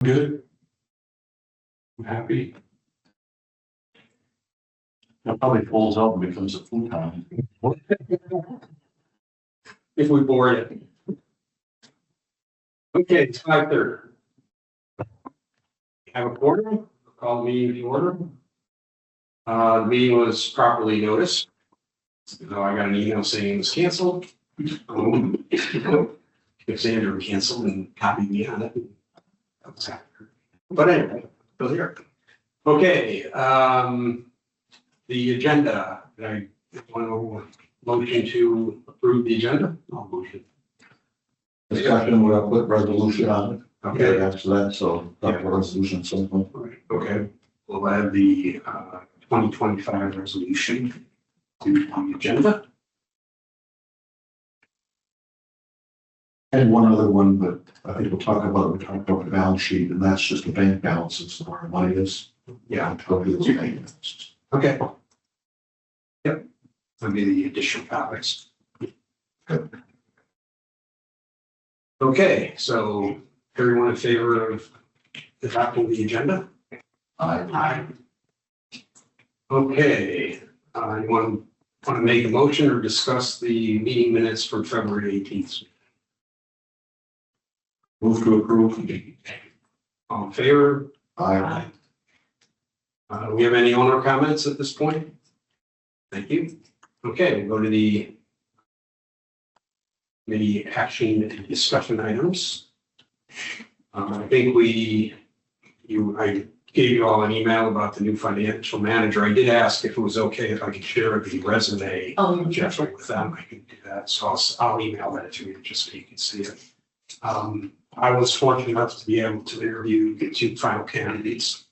Good. I'm happy. That probably falls out and becomes a full time. If we board it. Okay, it's 5:30. Have a quorum, call the meeting to order. The meeting was properly noticed. So I got an email saying it was canceled. If Sandra canceled and copied me on it. But anyway, still here. Okay, the agenda, I want to motion to approve the agenda. I'll motion. Discussion, we'll put resolution on it. Okay. After that, so not a resolution, something. Okay, we'll add the 2025 resolution to the agenda. And one other one, but I think we'll talk about, we talked about the balance sheet, and that's just the bank balances, where our money is. Yeah, Go through those bank balances. okay. Yep, that'll be the additional topics. Okay, so everyone in favor of adopting the agenda? Aye. Okay, you want to make a motion or discuss the meeting minutes from February 18th? Move to approve. All in favor? Aye. Do we have any owner comments at this point? Thank you. Okay, we'll go to the committee action and discussion items. I think I gave you all an email about the new financial manager. I did ask if it was okay if I could share the resume Oh, of Jeffrey with them. I can do that. So I'll email that to you just so you can see it. I was fortunate enough to be able to interview the two final candidates.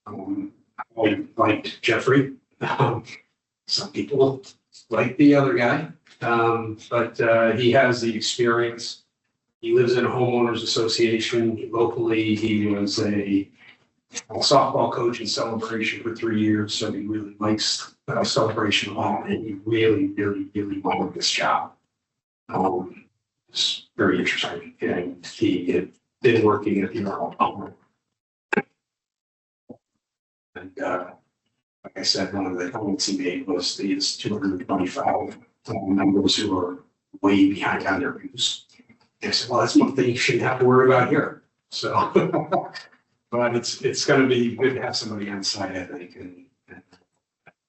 I liked Jeffrey. Some people like the other guy, but he has the experience. He lives in a homeowners association locally. He was a softball coach in Celebration for 3 years, so he really likes Celebration a lot, and he really wanted this job. It's very interesting, and he had been working at the Arnold Palmer. And like I said, one of the comments he made was these 225 members who are way behind on their views. I said, well, that's one thing you shouldn't have to worry about here. So, but it's going to be good to have somebody on site, I think, and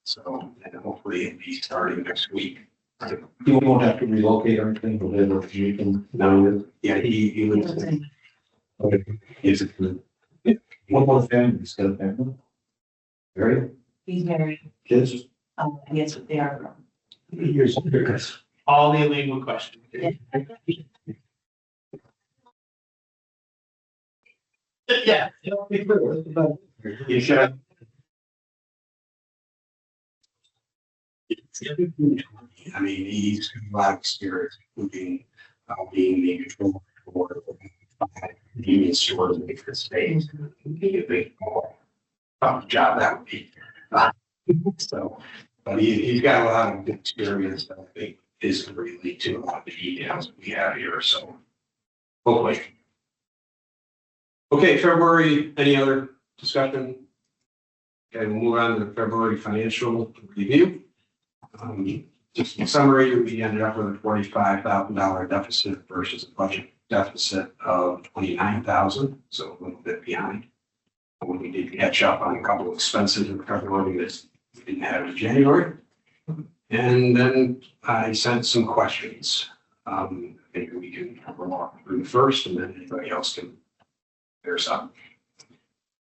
so and hopefully it'll be starting next week. You won't have to relocate or anything, but then you can. No, yeah, he lives in. Is it good? One more family, he's got a family. Very, He's married, kids. yes, they are. Years. All the illegal questions. Yeah. You should. I mean, he's got a lot of experience, including being the controller for the Union Store to make this space. Be a big tough job that would be. So, but he's got a lot of experience that I think is going to really to a lot of the details we have here. So, hopefully. Okay, February, any other discussion? Okay, we'll move on to the February financial review. Just in summary, we ended up with a $45,000 deficit versus a budget deficit of $29,000, so a little bit behind. We did catch up on a couple of expenses in February that we didn't have in January. And then I sent some questions. Maybe we can walk through first, and then anybody else can. There's up.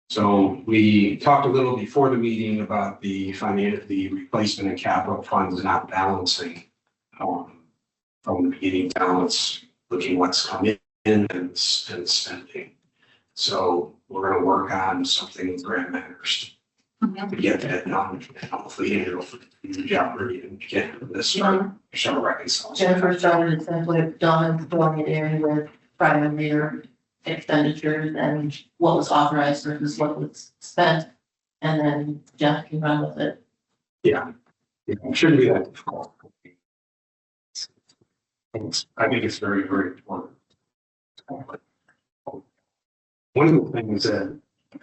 So we talked a little before the meeting about the replacement and capital funds not balancing from the beginning balance, looking what's coming in and spending. So we're going to work on something with Grand Managers to get that done, and hopefully it'll do Jeopardy and get this start reconciling. Jennifer started simply done going in area with prior year expenditures and what was authorized versus what was spent. And then Jeff can run with it. Yeah, it shouldn't be that difficult. I think it's very, very important. One of the things that,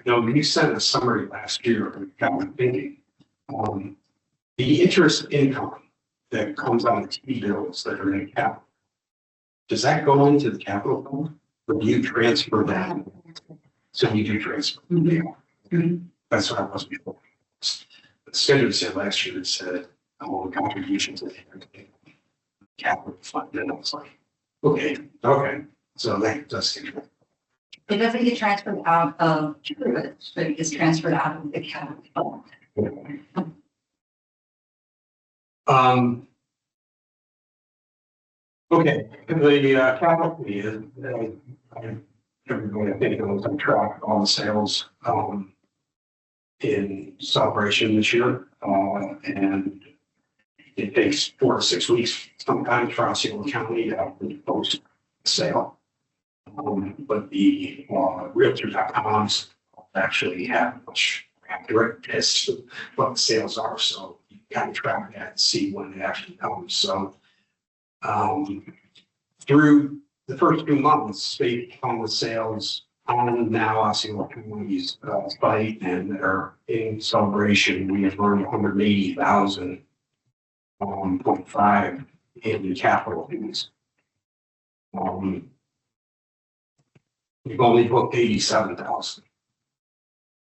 you sent a summary last year, and got me thinking, the interest income that comes on the T bills that are in capital, does that go into the capital fund? Or do you transfer that? So you do transfer. That's what I was before. The schedule said last year, it said, all the contributions in the capital fund, and I was like, okay, so that does seem. It doesn't get transferred out of Druid, but it gets transferred out of the capital fund. Okay, the capital fee is, everybody I think knows on track all the sales, in celebration this year, and it takes 4 to 6 weeks sometimes for Osceola County to post a sale. But the realtor.coms actually have much accurate as to what the sales are, so you kind of track that and see when it actually comes. So through the first 2 months, they come with sales on now Osceola County's site, and they're in celebration. We have earned 180,000 0.5 in capital fees. We've only booked 87,000.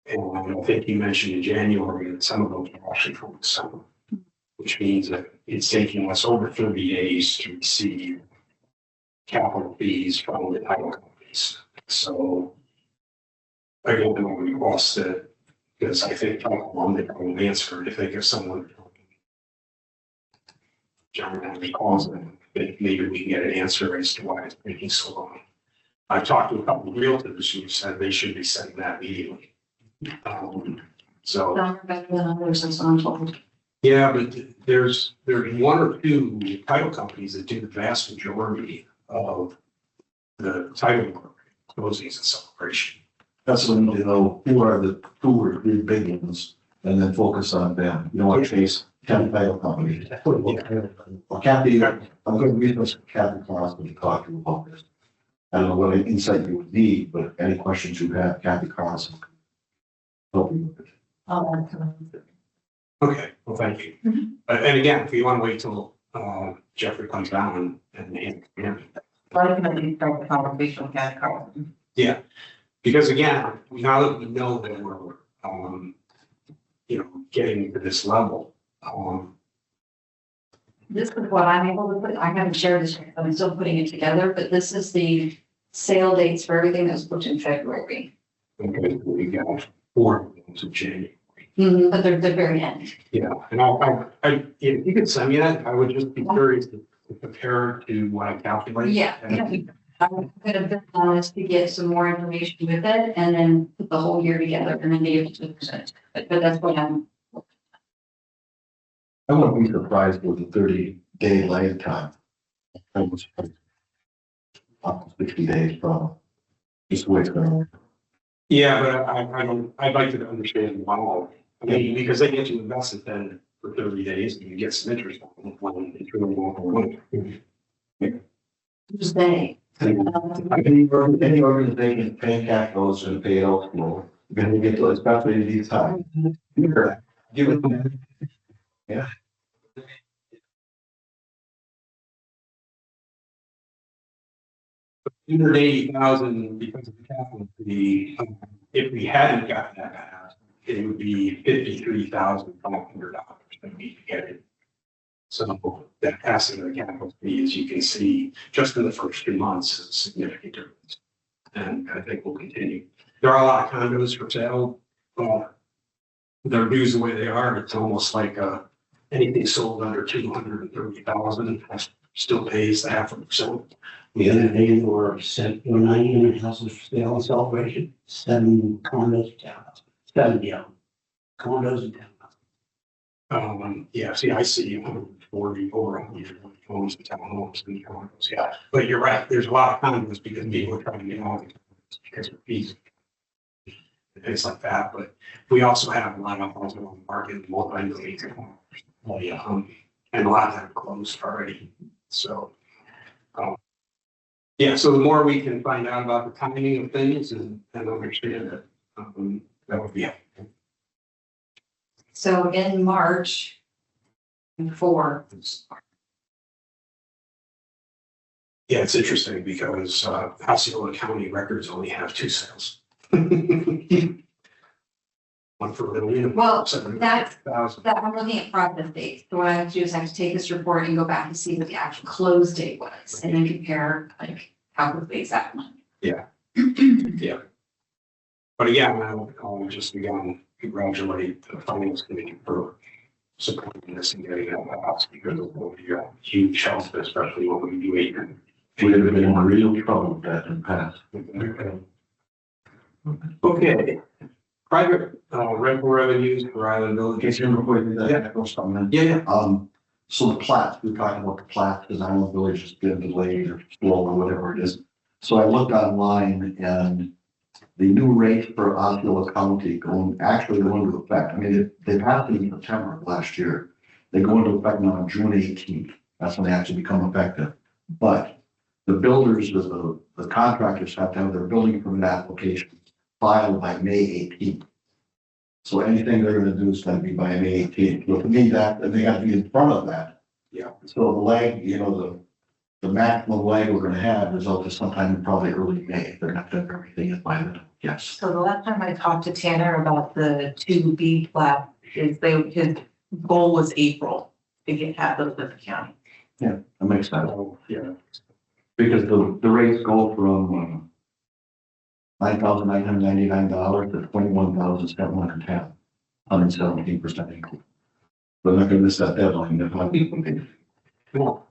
And I think you mentioned in January that some of those are actually from December, which means that it's taking us over 30 days to receive capital fees from the title companies. So I don't know we lost it, because I think on the wrong answer. I think if someone John Henry calls them, maybe we can get an answer as to why it's taking so long. I've talked to a couple of realtors who said they should be setting that immediately. So Some are better than others, as I'm told. yeah, but there's 1 or 2 title companies that do the vast majority of the title work, closings and celebration. That's when you know who are the 2 or 3 big ones, and then focus on them. You know, what case, County Title Company. Or Kathy, I'm going to read this Kathy Crosby to talk to you about this. I don't know what insight you would need, but any questions you have, Kathy Crosby can help you with it. Okay, well, thank you. And again, if you want to wait till Jeffrey comes down and Well, I can at least start the conversation with Cat Carlson. yeah, because again, now that we know that we're getting to this level, This is what I'm able to put, I haven't shared this, yet, I'm still putting it together, but this is the sale dates for everything that was booked in February. okay, we got 4 months of January. But they're the very end. Yeah, and I, if you could send me that, I would just be curious to compare to what I calculate. Yeah, I'm gonna build on this to get some more information with it and then put the whole year together and then be able to present. But that's what I'm. I wouldn't be surprised with a 30-day lag time. I was almost 60 days probably. Just the way it's going. Yeah, but I'd like to understand why. I mean, because they get you invested then for 30 days and you get some interest on it when it's really long. Who's they? Any organization paying cash flows and pay it out slow, you're gonna get to, especially these times. Give it. Yeah. $180,000 because of the capital fee. If we hadn't gotten that out, it would be $53,500 that we get it. So that passing of the capital fee, as you can see, just in the first 2 months is a significant difference. And I think we'll continue. There are a lot of condos for sale, but they're used the way they are. It's almost like anything sold under 230,000 still pays the 0.5%. The other day, there were 9 unit houses for sale and celebration, 7 condos and townhouses, 70 of them, condos and townhouses. Yeah, see, I see 140 over 100 homes and townhomes and condos, yeah. But you're right, there's a lot of condos because people are trying to get out because of fees. Things like that, but we also have a lot of houses on the market, multi-million homes. And a lot of them closed already, so. Yeah, so the more we can find out about the timing of things and understand it, that would be helpful. So in March, four, Yeah, it's interesting because Osceola County records only have 2 sales. One for Little Union. Well, 700,000. that I'm looking at process dates. So what I have to do is I have to take this report and go back and see what the actual close date was, and then compare like how quickly it's that one. But again, I'll just again congratulate the finance committee for supporting this and getting out of the house because it will be a huge help, especially when we do it. We have been in real trouble with that in the past. Okay, private rental revenues for Island Village. Okay, so before we do that, I go something. Yeah. So the plat, we're talking about the plat, because Island Village has been delayed or slow or whatever it is. So I looked online and the new rate for Osceola County actually going into effect. I mean, they passed it in September of last year. They go into effect now on June 18th. That's when they actually become effective. But the builders, the contractors have to have their building permit application filed by May 18th. So anything they're gonna do is gonna be by May 18th. So to me, that, they gotta be in front of that. Yeah. So the lag, the maximum lag we're gonna have is up to sometime in probably early May. They're gonna have to have everything in by then. Yes. So the last time I talked to Tanner about the 2B plat, his goal was April to have those with the county. That makes sense. Yeah. Because the rates go from $9,999 to $21,710, 117% increase. But I'm not gonna miss that deadline. If I-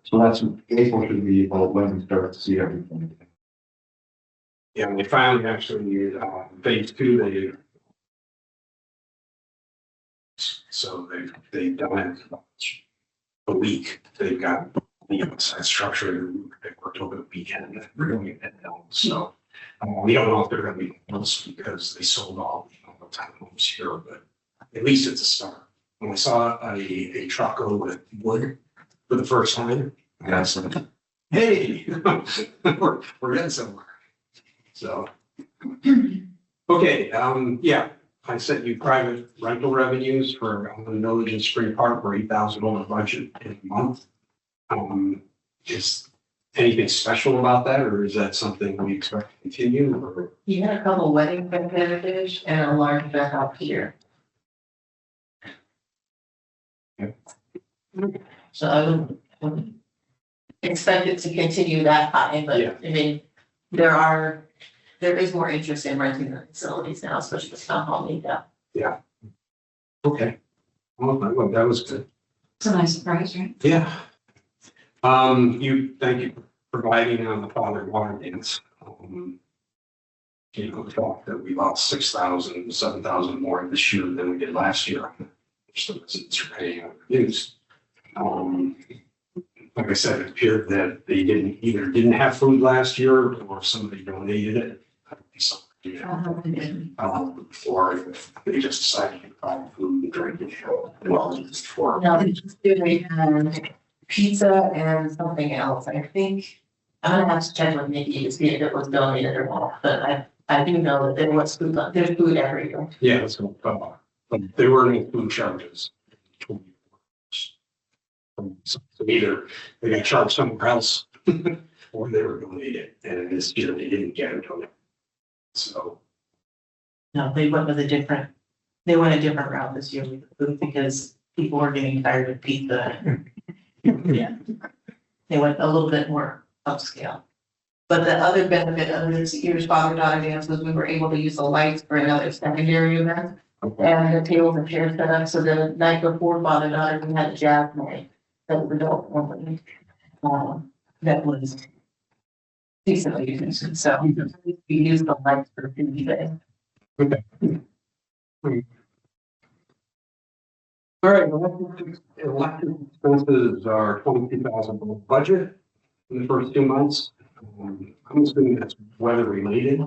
So that's, April should be about when we start to see everything. Yeah, and they finally actually, phase 2, so they've done it a week. They've got the outside structure, they worked over the weekend, really get that done. So we don't know if they're gonna be close because they sold all the townhomes here, but at least it's a start. When we saw a truck go with wood for the first time, I was like, hey, we're getting somewhere. So, okay, yeah, I sent you private rental revenues for the Village and Spring Park for $8,000 over budget in a month. Is anything special about that, or is that something we expect to continue? Or? You had a couple wedding representatives and a large event out here. Yeah. So I would expect it to continue that high, but Yeah. I mean, there is more interest in renting the facilities now, especially with town hall need that. Okay. Well, that was good. It's a nice surprise, right? Yeah. Thank you for providing on the father water dance. The fact that we lost 6,000, 7,000 more this year than we did last year. So it's paying news. Like I said, it appeared that they didn't have food last year or somebody donated it. Or if they just decided to buy food and drink it. Well, just for. Now, they just doing pizza and something else, I think. I'm gonna have to check with Nikki to see if it was donated or not, but I do know that there was food, there's food everywhere. Yeah, that's what, but there were no food charges. So either they got charged somewhere else or they were donated, and this year they didn't get it donated. So, No, they went a different route this year with the food because people were getting tired of pizza. Yeah. They went a little bit more upscale. But the other benefit of this year's father-daughter dance was we were able to use the lights for another secondary event. okay, And the tables and chairs set up, so the night before father-daughter, we had a jazz night. That was adult only. That was decently used, so we used the lights for Tuesday. all right, elected expenses are 22,000 below budget in the first 2 months. I'm assuming that's weather related,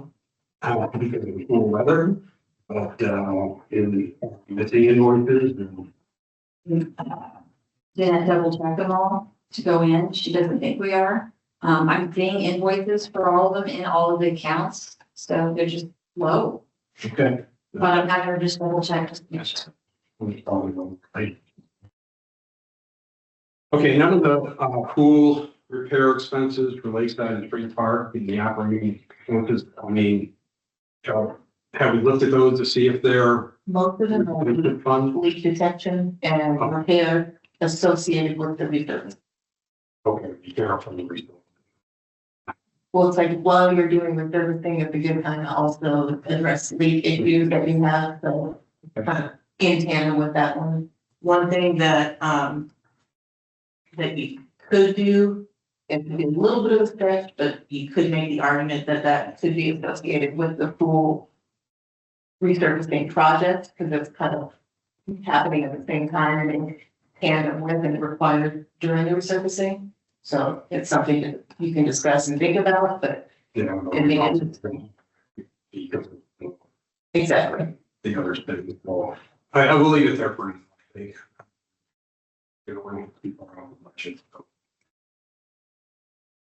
because of the cool weather, but in missing invoices and Didn't double check them all to go in. She doesn't think we are. I'm seeing invoices for all of them in all of the accounts, so they're just low. Okay. But I'm having her just double check just to make sure. Okay, none of the pool repair expenses for Lakeside and Spring Park in the operating expenses, I mean, have we looked at those to see if they're Most of them are fund? leak detection and repair associated with the refurbishment. Okay, be careful from the reason. Well, it's like while you're doing refurbishing, it's a good time to also address leak issues that you have, so kind of in tandem with that one. One thing that, that you could do, it could be a little bit of a stretch, but you could make the argument that that could be associated with the pool resurfacing project, because it's kind of happening at the same time and in tandem with and required during the resurfacing. So it's something that you can discuss and think about, but Yeah. In the end. Because exactly. the others didn't fall. I will leave it there for now, I think. You know, we're people around the budget.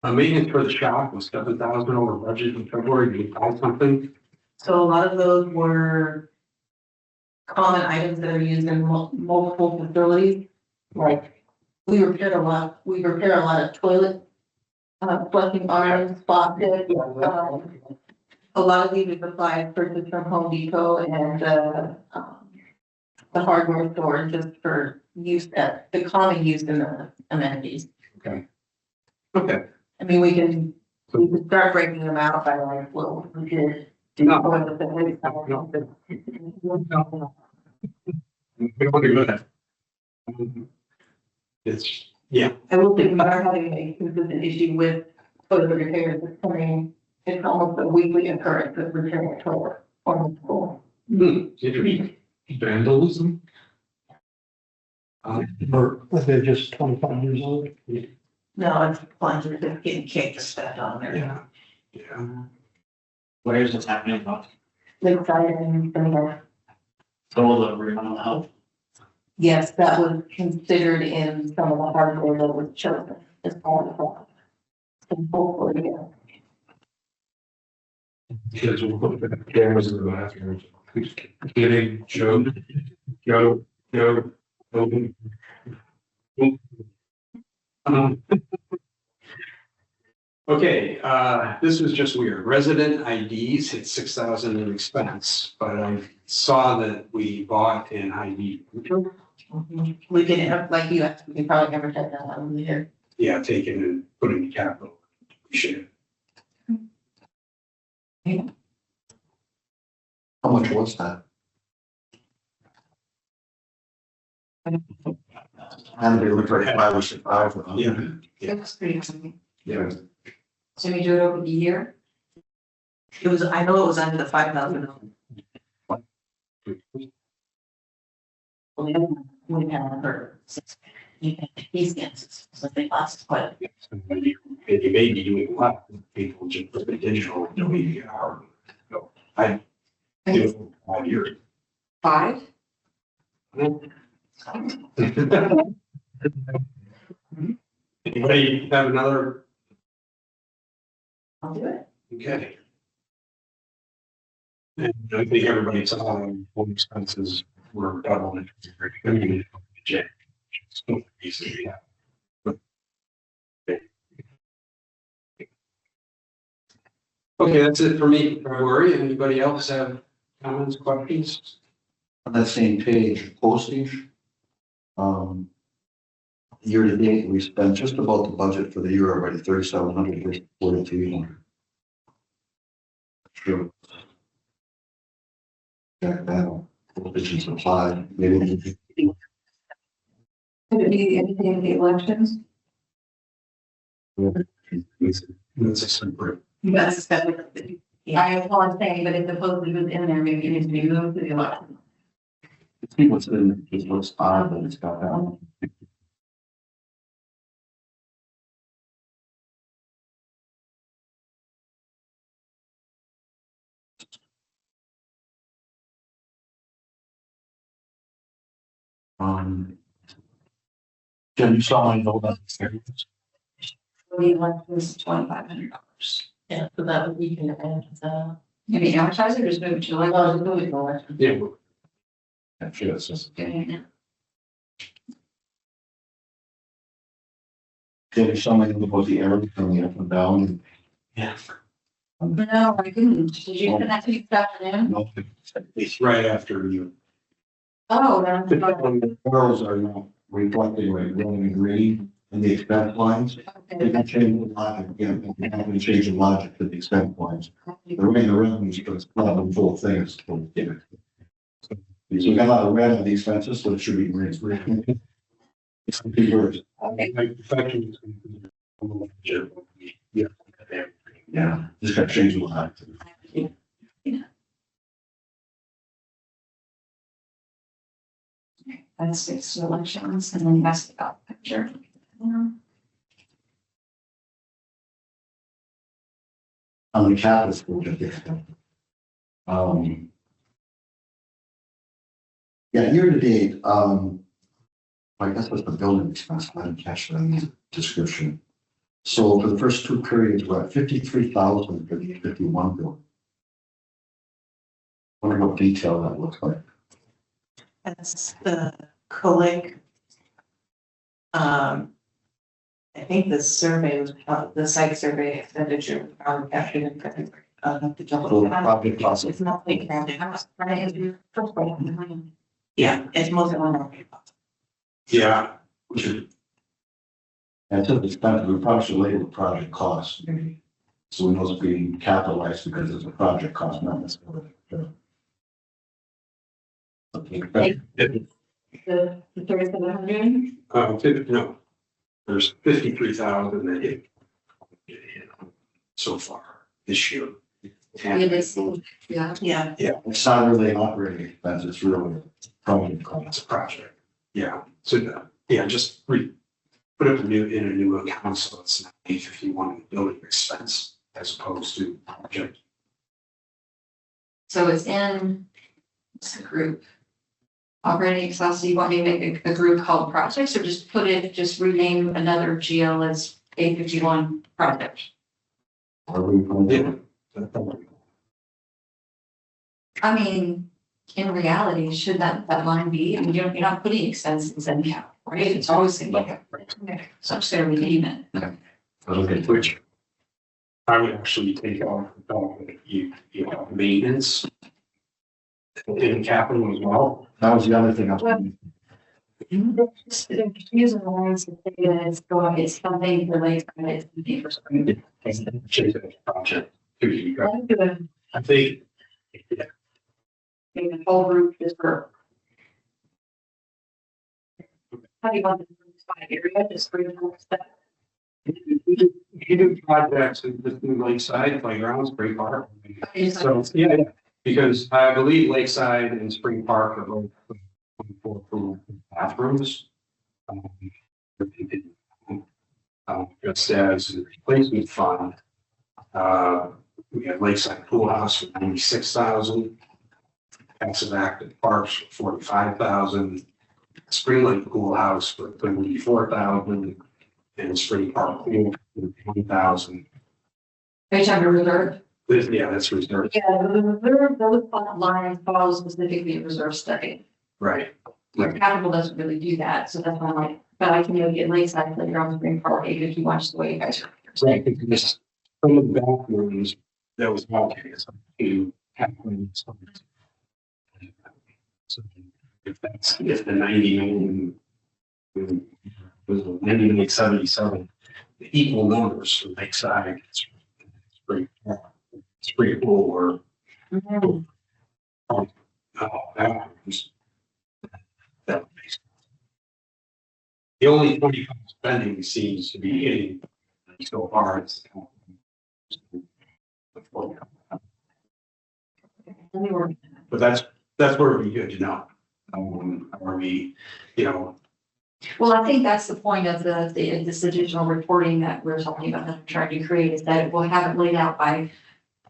Maintenance for the shop was 7,000 over budget in February. Did you buy something? So a lot of those were common items that are used in multiple facilities. Like, we repair a lot of toilet, flushing arms, faucets, a lot of these are supplies purchased from Home Depot and, the hardware store just for use at, the common use in the amenities. Okay. I mean, we can start breaking them out by like, well, we could do No. one with the waste. We don't want to do that. It's, yeah, I will think about having a consistent issue with toilet repairs. It's coming, it's almost a weekly occurrence of repairing a toilet or the school. interesting. Vandalism? Or if they're just 25 years old. No, it's plungers, it's getting kicked or stepped on there. Yeah, yeah. Where is this happening? Lakeside and somewhere. So the mental health. Yes, that was considered in some of the hardware that was chosen as part of the project. So hopefully, yeah. Kids will put the cameras in the bathroom. Kidding, joke, joke. Okay, this was just weird. Resident IDs hit 6,000 in expense, but I saw that we bought an ID. We can, like you asked, we can probably never check that out later. Yeah, taken and put in capital. We should. How much was that? And they look like 5 or 6 5. Yeah. That's pretty exciting. Yeah. So we do it over the year? It was, I know it was under the 5,000. We have heard. These dances, so they last quite a bit. And you may be doing a lot of people just put the digital WDR. So I do it for 5 years. 5? Anybody have another? I'll do it. Okay. And I think everybody saw home expenses were double. Easy, yeah. Okay, that's it for me, February. Anybody else have comments, questions? On that same page, postage. Year to date, we spent just about the budget for the year already, 3,700, 4,300. Sure. Jack that, postage and supply, maybe. Could it be anything in the elections? It's a separate. That's separate. Yeah. I was all saying, but if the postage was in there, maybe it needs to be moved to the election. See what's in, is what's odd that it's got that one. Jen, you saw my note on this. The election was $2,500. Yeah, so that would we can add, Maybe advertise it or just move it to like. well, it's moving forward. Yeah, I'm sure that's just. Okay. There's something about the error coming up and down. Yeah. No, I couldn't. Did you send that to me this afternoon? No, it's right after you. Oh, then. the arrows are not reflecting right, green and green in the expense lines. They Okay. can change the logic, you can change the logic to the expense lines. The way the revenues, because it's not the full thing, it's full. So we got a lot of red on the expenses, so it should be green. It's keywords. Okay. Like, perfection is gonna be- Yeah. Yeah, just got to change the logic. That's six elections and then you asked about the picture. On the capital project. Yeah, year to date, I guess that's the building expense, I didn't catch that in the description. So for the first two periods, we're at 53,000 for the 51 building. Wonder what detail that looks like. That's the COLIC. I think the survey was, the site survey expenditure, captured in February, the So double. the project cost, It's not like rounded. First one. Yeah, it's mostly on our. Yeah, and to the expense, we probably should label the project cost, maybe. So we know it's being capitalized because it's a project cost, not necessarily. Okay. The 3,700. no, there's 53,000 that hit so far this year. Yeah, this, yeah. Yeah, Yeah, it's not really an operating expense, it's really a project cost. It's a project, yeah, so, yeah, just put it in a new account, so it's not A51 building expense as opposed to project. So it's in, what's the group? Operating expense, so you want me to make a group called projects or just put it, just rename another GL as A51 project? Are we going to- I mean, in reality, should that line be, I mean, you're not putting expenses in cap, right? It's always gonna be cap. Okay, so I'm just gonna rename it. Okay, Which I would actually take off, you have maintenance in capital as well. that was the other thing I was. Well- Using the lines to say that it's going, it's something related to it, to be for spring. Change that project. You got- I'm gonna I think, make the whole group just for. How do you want the spot area, just for your stuff? you do projects in the Lakeside Playground, Spring Park. So, yeah, because I believe Lakeside and Spring Park are both for bathrooms. Just as a replacement fund, we have Lakeside Pool House for 96,000. Passive active parks for 45,000. Spring Lake Pool House for 34,000. And Spring Park Pool for 20,000. Are you talking reserve? Yeah, that's reserved, Yeah, the reserve, those lines follow specifically a reserve study. right? Capital doesn't really do that, so that's why I'm like, but I can go get Lakeside Playground, Spring Park, if you watch the way you guys are. Right, because some of the bathrooms, that was allocated to happen. So if the 90 million was 99.77, the equal numbers for Lakeside, Spring Pool or bathrooms. That would be- The only 25 spending seems to be hitting so far. It's but that's where it'd be good to know. Are we, Well, I think that's the point of this additional reporting that we're talking about, that we're trying to create, is that we'll have it laid out by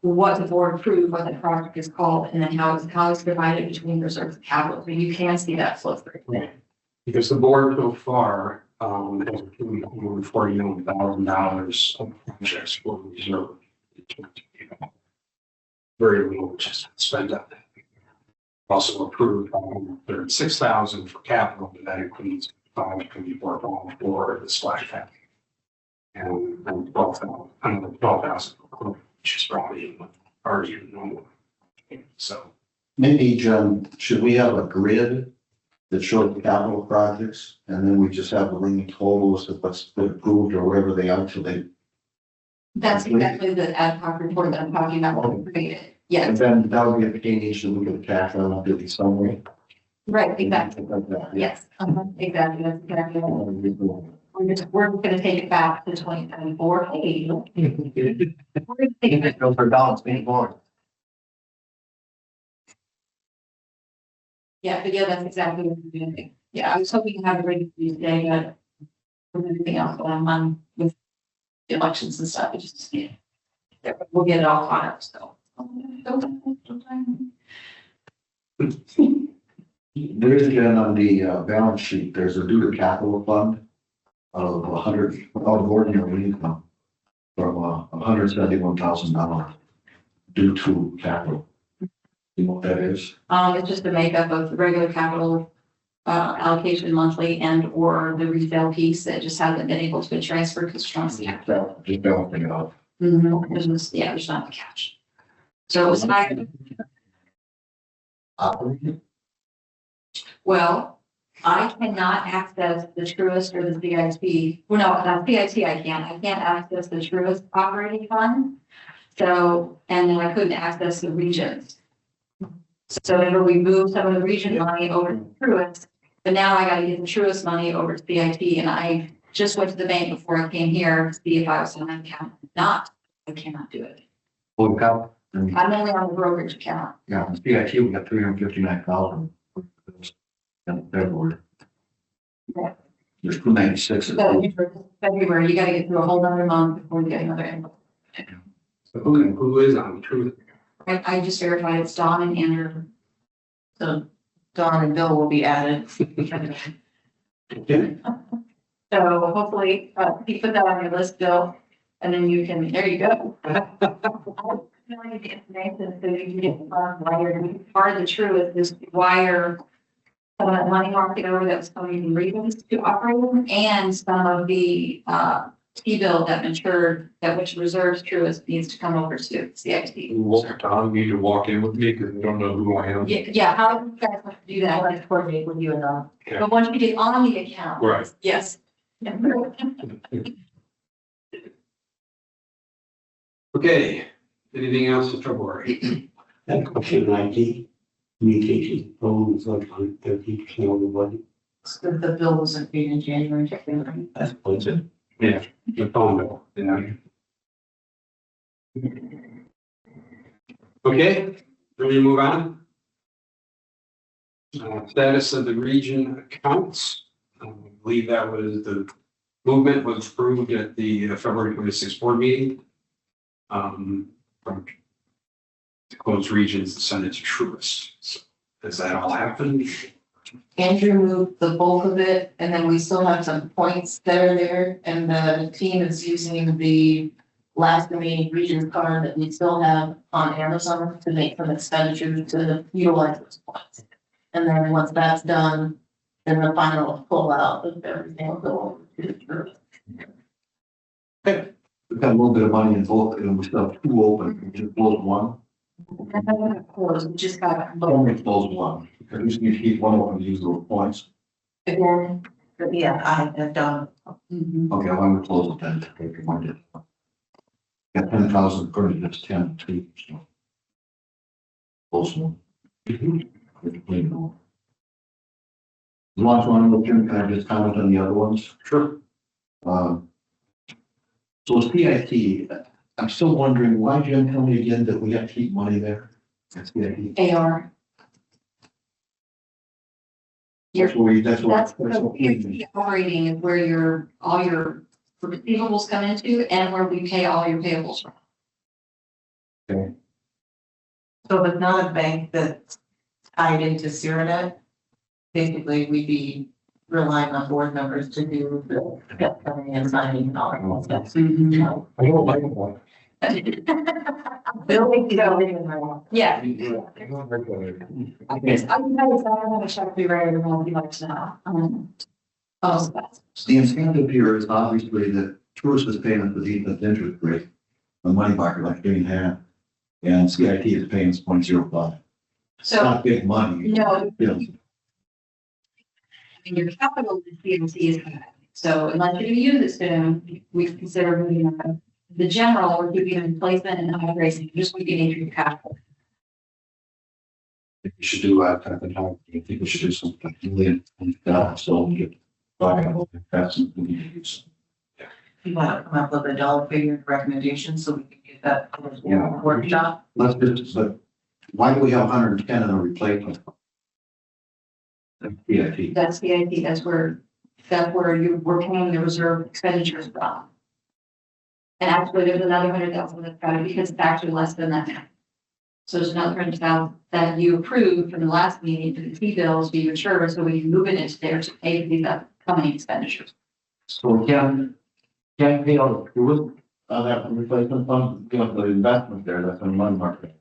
what the board approved, what the project is called, and then how it's divided between reserve and capital, so you can see that flow through. because the board so far has approved $149,000 of projects for reserve. Very little, which has been spent on that. Also approved $136,000 for capital, but that includes $524,000 for the splash pad. And another 12,000, which is probably already normal. So. Maybe, John, should we have a grid that shows the capital projects, and then we just have the ring totals of what's been approved or wherever they are, so they, That's exactly the ad hoc report that I'm talking about, what we created. Yeah, and then that would be a page to look at the cash flow, do the summary. right, exactly. Like that. Yes, exactly, that's exactly. We're gonna take it back to 2024. Hey. We're gonna take it back. For dollars being born. Yeah, but yeah, that's exactly what we're doing. Yeah, I was hoping to have it ready for you today, but with everything else going on with the elections and stuff, it just, yeah. We'll get it all caught up, so. There is again on the balance sheet, there's a due to capital fund of 100, of ordinary income from $171,000 due to capital. You know what that is? It's just a makeup of the regular capital allocation monthly and or the retail piece that just hasn't been able to be transferred because it's not. Just balancing it out. There's just, yeah, there's not the cash. So it was higher. Operating? Well, I cannot access the Truist or the CIT. Well, no, CIT I can't access the Truist operating fund. So, and then I couldn't access the regions. So remember, we moved some of the region money over to Truist, but now I gotta get the Truist money over to CIT, and I just went to the bank before I came here to see if I was on an account. Not, I cannot do it. Full account? And, I'm only on the brokerage account. yeah, in CIT, we got 359,000. In February. Yeah. There's 296. So for February, you gotta get through a whole other month before you get another invoice. So who is on truth? I just verified it's Dawn and Andrew. So Dawn and Bill will be added. Okay. So hopefully, you put that on your list, Bill, and then you can, there you go. I'll email you the information so you can get the funds wired. Part of the truth is to wire some of that money market over that was coming in regions to operate them, and some of the, T-bill that matured, that which reserves Truist needs to come over to CIT. Well, Tom, you need to walk in with me because you don't know who I am. Yeah, how do you guys want to do I'd that? like to coordinate with you and Dawn. Yeah. But once you get on the account. Right. Yes. Okay, anything else in February? That question IT, communication, phones, electronic, 13% of the budget. The bill wasn't paid in January. That's what's it. Yeah, the phone bill, yeah. Okay, ready to move on? Status of the region accounts. I believe that was the movement was approved at the February 26th board meeting. From to close regions and send it to Truist. So, has that all happened? Andrew moved the bulk of it, and then we still have some points that are there, and the team is using the last remaining region card that we still have on Amazon to make some expenditures to utilize those points. And then once that's done, then the final pull out of everything will go over to the group. We've got a little bit of money in both, and we still have two open, we just closed one. Of course, we just got Only closed one, because we just need to keep one open to use those points. again. But yeah, I have done. Mhm. Okay, why don't we close it then? Take your money. Got 10,000, currently that's 10, two, so. Close one. Last one, can I just comment on the other ones? Sure. So CIT, I'm still wondering why, Jim, tell me again that we have to keep money there? That's CIT. AR. That's what we, That's the operating is where all your receivables come into and where we pay all your payables from. So if it's not a bank that's tied into Ceranet, basically we'd be relying on board members to do the coming and signing and all that stuff. Mhm. I don't like one. Building, building. Yeah. I don't like one. I guess I can tell you, I don't have a check to be ready to run the much now. Oh, that's. The incentive here is obviously that tourist is paying us the decent interest rate, the money market like 3.5, and CIT is paying us 0.05. It's So, not big money. no, You know, I mean, your capital is CMC is gonna, so unless you use it's gonna, we consider moving the general, or keeping in placement and hydration, just looking into your capital. if you should do that type of time, I think we should do something really, so we get viable investment we need to use. You want to come up with a dollar figure recommendation so we can get that Yeah. workshop? Let's just, but why do we have 110 in a replacement? CIT. That's CIP, that's where you were paying the reserve expenditures from. And actually, there's another 100,000 that's got it, because it's actually less than that now. So there's another 100,000 that you approved from the last meeting for the T bills be mature, so we can move it into there to pay these upcoming expenditures. So we can't pay all the tourists, that replacement fund, you know, the investment there, that's in money market.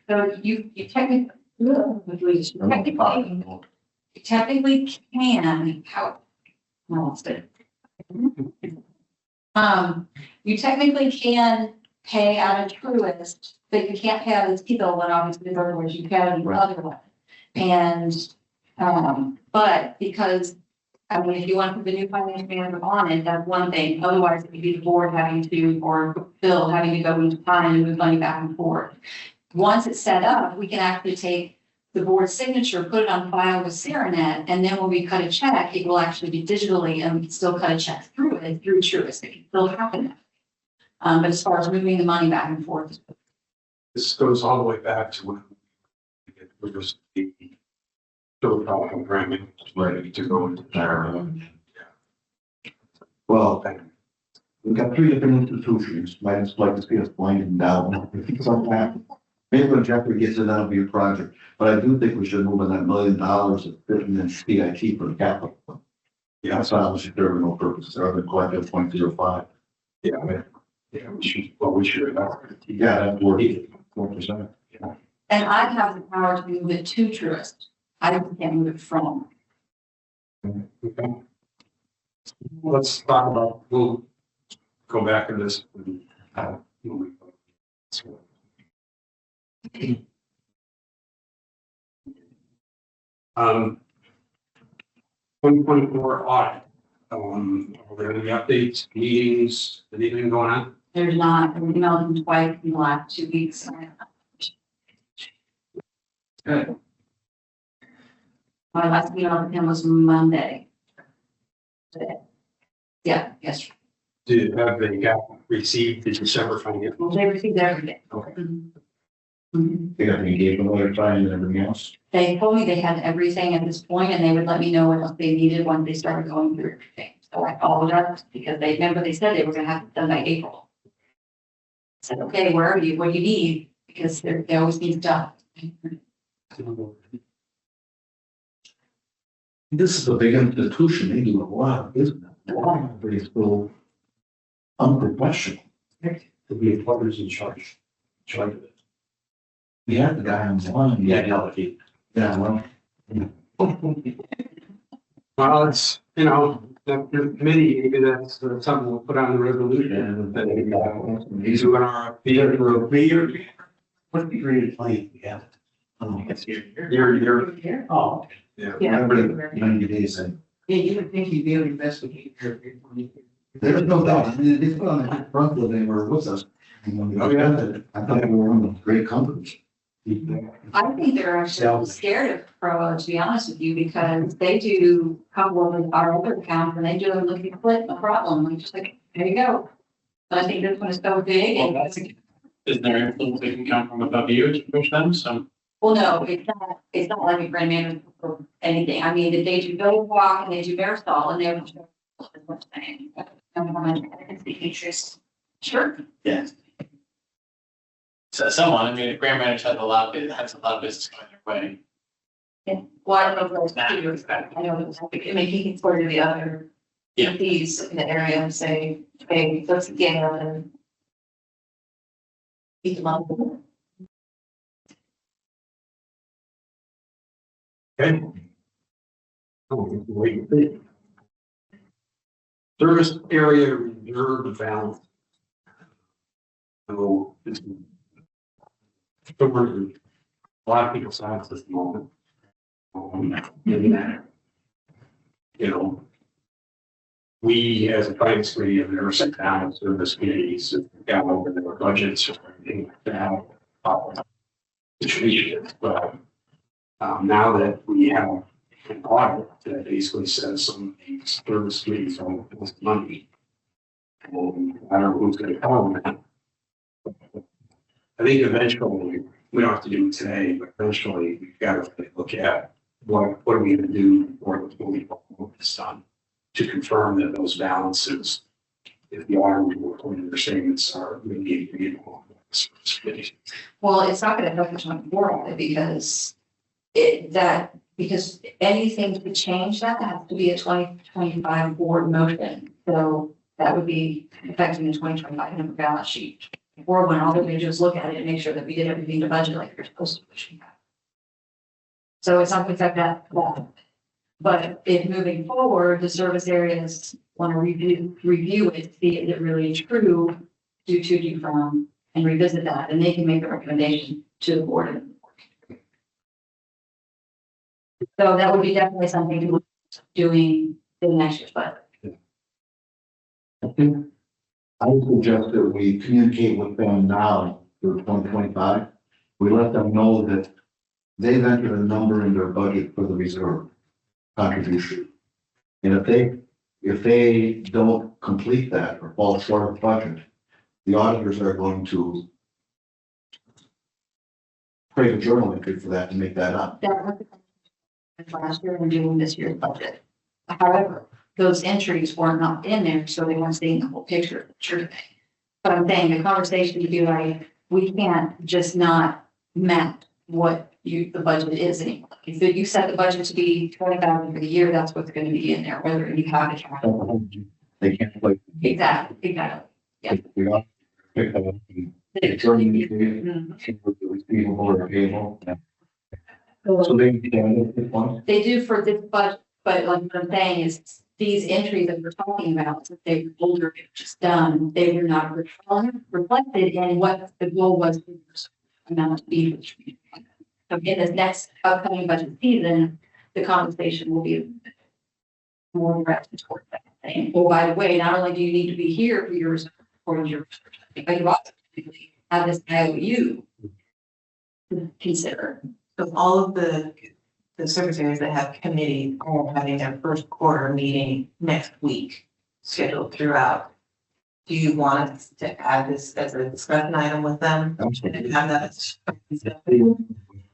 So you technically, you technically can, how, I lost it. You technically can pay out of truist, but you can't pay out of this T-bill one, obviously, otherwise you can out of the other one. And, but because, I mean, if you want to put the new finance manager on it, that's one thing, otherwise it would be the board having to, or Bill having to go into time and move money back and forth. Once it's set up, we can actually take the board's signature, put it on file with Serenet, and then when we cut a check, it will actually be digitally, and we can still cut a check through it, through Truist. It can still happen. But as far as moving the money back and forth, This goes all the way back to when we were the programming ready to go into there. Well, we've got 3 different institutions, might just like to see us winding down. Sometime. Maybe when Jeffrey gets in, that'll be a project, but I do think we should move in that $1 million of fitting in CIT for the capital. Yeah, that's not, we should serve no purpose, other than collect at 0.05. Yeah, I mean, yeah, we should have. Yeah, that's 4%. and I have the power to move it to Truist. I just can't move it from. Okay. Let's talk about, we'll go back to this. Um, 2024 audit. Are there any updates, meetings, anything going on? There's not, I emailed him twice in the last 2 weeks. Good. My last email with him was Monday. Yeah, yesterday. Have they received the December financials? They received everything. Okay. Mhm. They got the engagement letter signed and everything else. They told me they had everything at this point, and they would let me know what else they needed once they started going through everything. So I followed up because they, remember they said they were gonna have it done by April. I said, okay, where are you? What do you need? Because they always need stuff. This is a big institution, they do a lot of business. But it's so unprofessional. To be partners in charge. Charge of it. We had the guy on the line. Yeah, well. Well, it's, you know, the committee, maybe that's something we'll put on the resolution. He's doing RFP for a year. What degree of plan we have? Year. Oh, Yeah. Yeah. 90 days in. Yeah, you would think you'd be able to investigate your. There's no doubt, I mean, they put on the front that they were with us. And when we Oh, yeah. presented, I thought they were one of the great companies. I think they're actually scared of Pro, to be honest with you, because they do a couple of our other accounts and they do a looking split, no problem. I'm just like, there you go. But I think this one is so big and Is there influence that can come from above you to push them? So well, no, it's not like a brand manager or anything. I mean, they do Bill Walk and they do Marisol and they're what's saying. Interest. Sure. yes. So someone, I mean, if Grand Manage has a lot of business going their way. Yeah, well, I don't know if that's true, I know it's, I mean, he can sort of the other. Yeah. Fees in the area and say, hey, let's get them and. Each month. Okay. Oh, wait. Service area reserve balance. So it's. A lot of people's sides at the moment. In that, you know. We, as a finance committee, have never sat down with service committees, gone over their budgets or anything like that. Situation, but now that we have an audit that basically says some of these service committees don't have money. I don't know who's gonna call them that. I think eventually, we don't have to do it today, but eventually we've got to look at what are we gonna do before the fully is done to confirm that those balances, if the auditor report their statements are really agreeable. Well, it's not gonna help you on the board because because anything to change that has to be a 2025 board motion. So that would be affecting the 2025 number balance sheet. Or when all we do is look at it and make sure that we did everything to budget like you're supposed to. So it's not going to affect that. But if moving forward, the service areas want to review it, see is it really true, do from, and revisit that, and they can make a recommendation to the board. So that would be definitely something to look at doing in next year's budget. I think I would suggest that we communicate with them now for 2025. We let them know that they've entered a number in their budget for the reserve contribution. And if they don't complete that or fall short of budget, the auditors are going to create a journal entry for that to make that up. That was last year and doing this year's budget. However, those entries were not in there, so they weren't seeing the whole picture of the church. But I'm saying the conversation to be like, we can't just not map what the budget is anymore. If you set the budget to be 20,000 for the year, that's what's going to be in there, whether you have a cap. They can't play. Exactly. Yeah. We all pick up the journal entry, receivable or payable. So they can this one. They do for this budget, but like what I'm saying is these entries that we're talking about, since they were older, just done, they were not reflected in what the goal was for the amount of fees. So in this next upcoming budget season, the conversation will be more directed toward that. Saying, oh, by the way, not only do you need to be here for your research, but you also have this IOU to consider. So all of the service areas that have committees are having their first quarter meeting next week scheduled throughout. Do you want us to add this as a discussion item with them? And have that?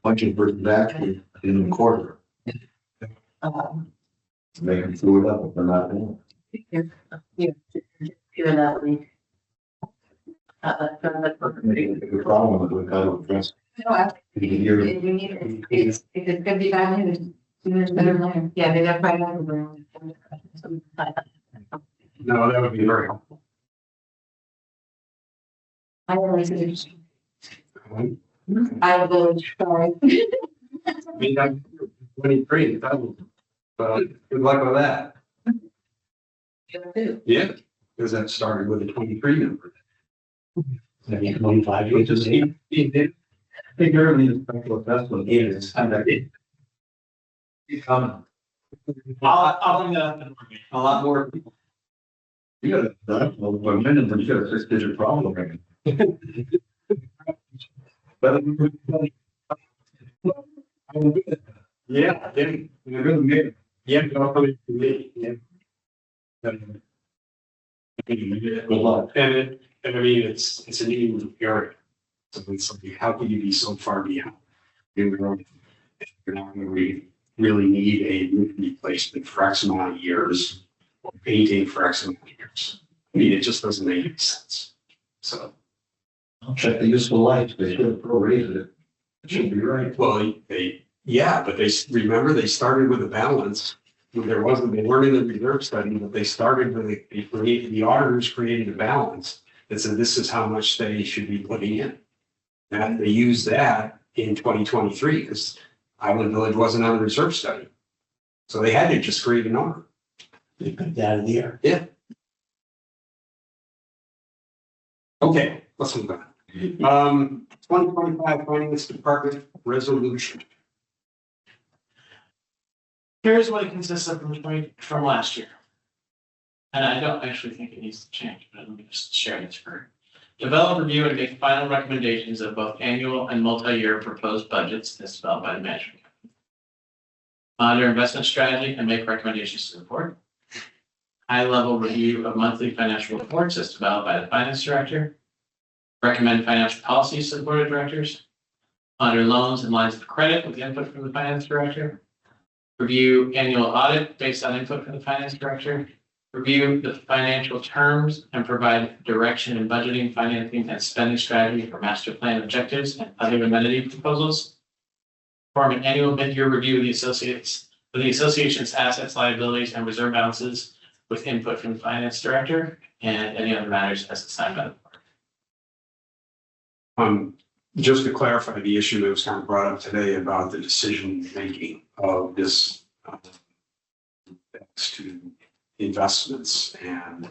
Budget versus actually in the quarter. Make them throw it up if they're not in. Given that we. The problem with we got to address. No, absolutely. You need it. If it's gonna be bad news, sooner is better than later. Yeah, they got quite a number. No, that would be very helpful. I always do. I will try. I mean, I'm 23, that would, but good luck with that. Yeah, because that started with a 23 number. 25 years. Just I think early the special assessment is kind of it. Coming. I'll bring that up in the morning. A lot more people. You got a minute, but you got a 6-digit problem, right? But Yeah, you're gonna make it. Yeah, probably yeah. good luck. And I mean, it's a new area. So it's like, how can you be so far behind? You're not gonna really need a roof replacement for X amount of years or painting for X amount of years. I mean, it just doesn't make any sense. So, I'll check the useful life. They should have prorated it. It should be right. well, they Yeah, but remember, they started with a balance. They weren't in the reserve study, but they started with, the auditors created a balance that said this is how much they should be putting in. And they used that in 2023 because Island Village wasn't on the reserve study. So they had to just create a number. They put that in the air. Okay, let's move on. 2025 Finance Department resolution. Here's what it consists of from last year. And I don't actually think it needs to change, but let me just share this for. Develop, review, and make final recommendations of both annual and multi-year proposed budgets as developed by the management. Monitor investment strategy and make recommendations to the board. High-level review of monthly financial reports as developed by the finance director. Recommend financial policies to the board of directors. Monitor loans and lines of credit with input from the finance director. Review annual audit based on input from the finance director. Review the financial terms and provide direction in budgeting, financing, and spending strategy for master plan objectives and other amenity proposals. Perform an annual mid-year review of the association's assets, liabilities, and reserve balances with input from the finance director and any other matters as assigned by the board. Just to clarify the issue that was kind of brought up today about the decision making of this to investments and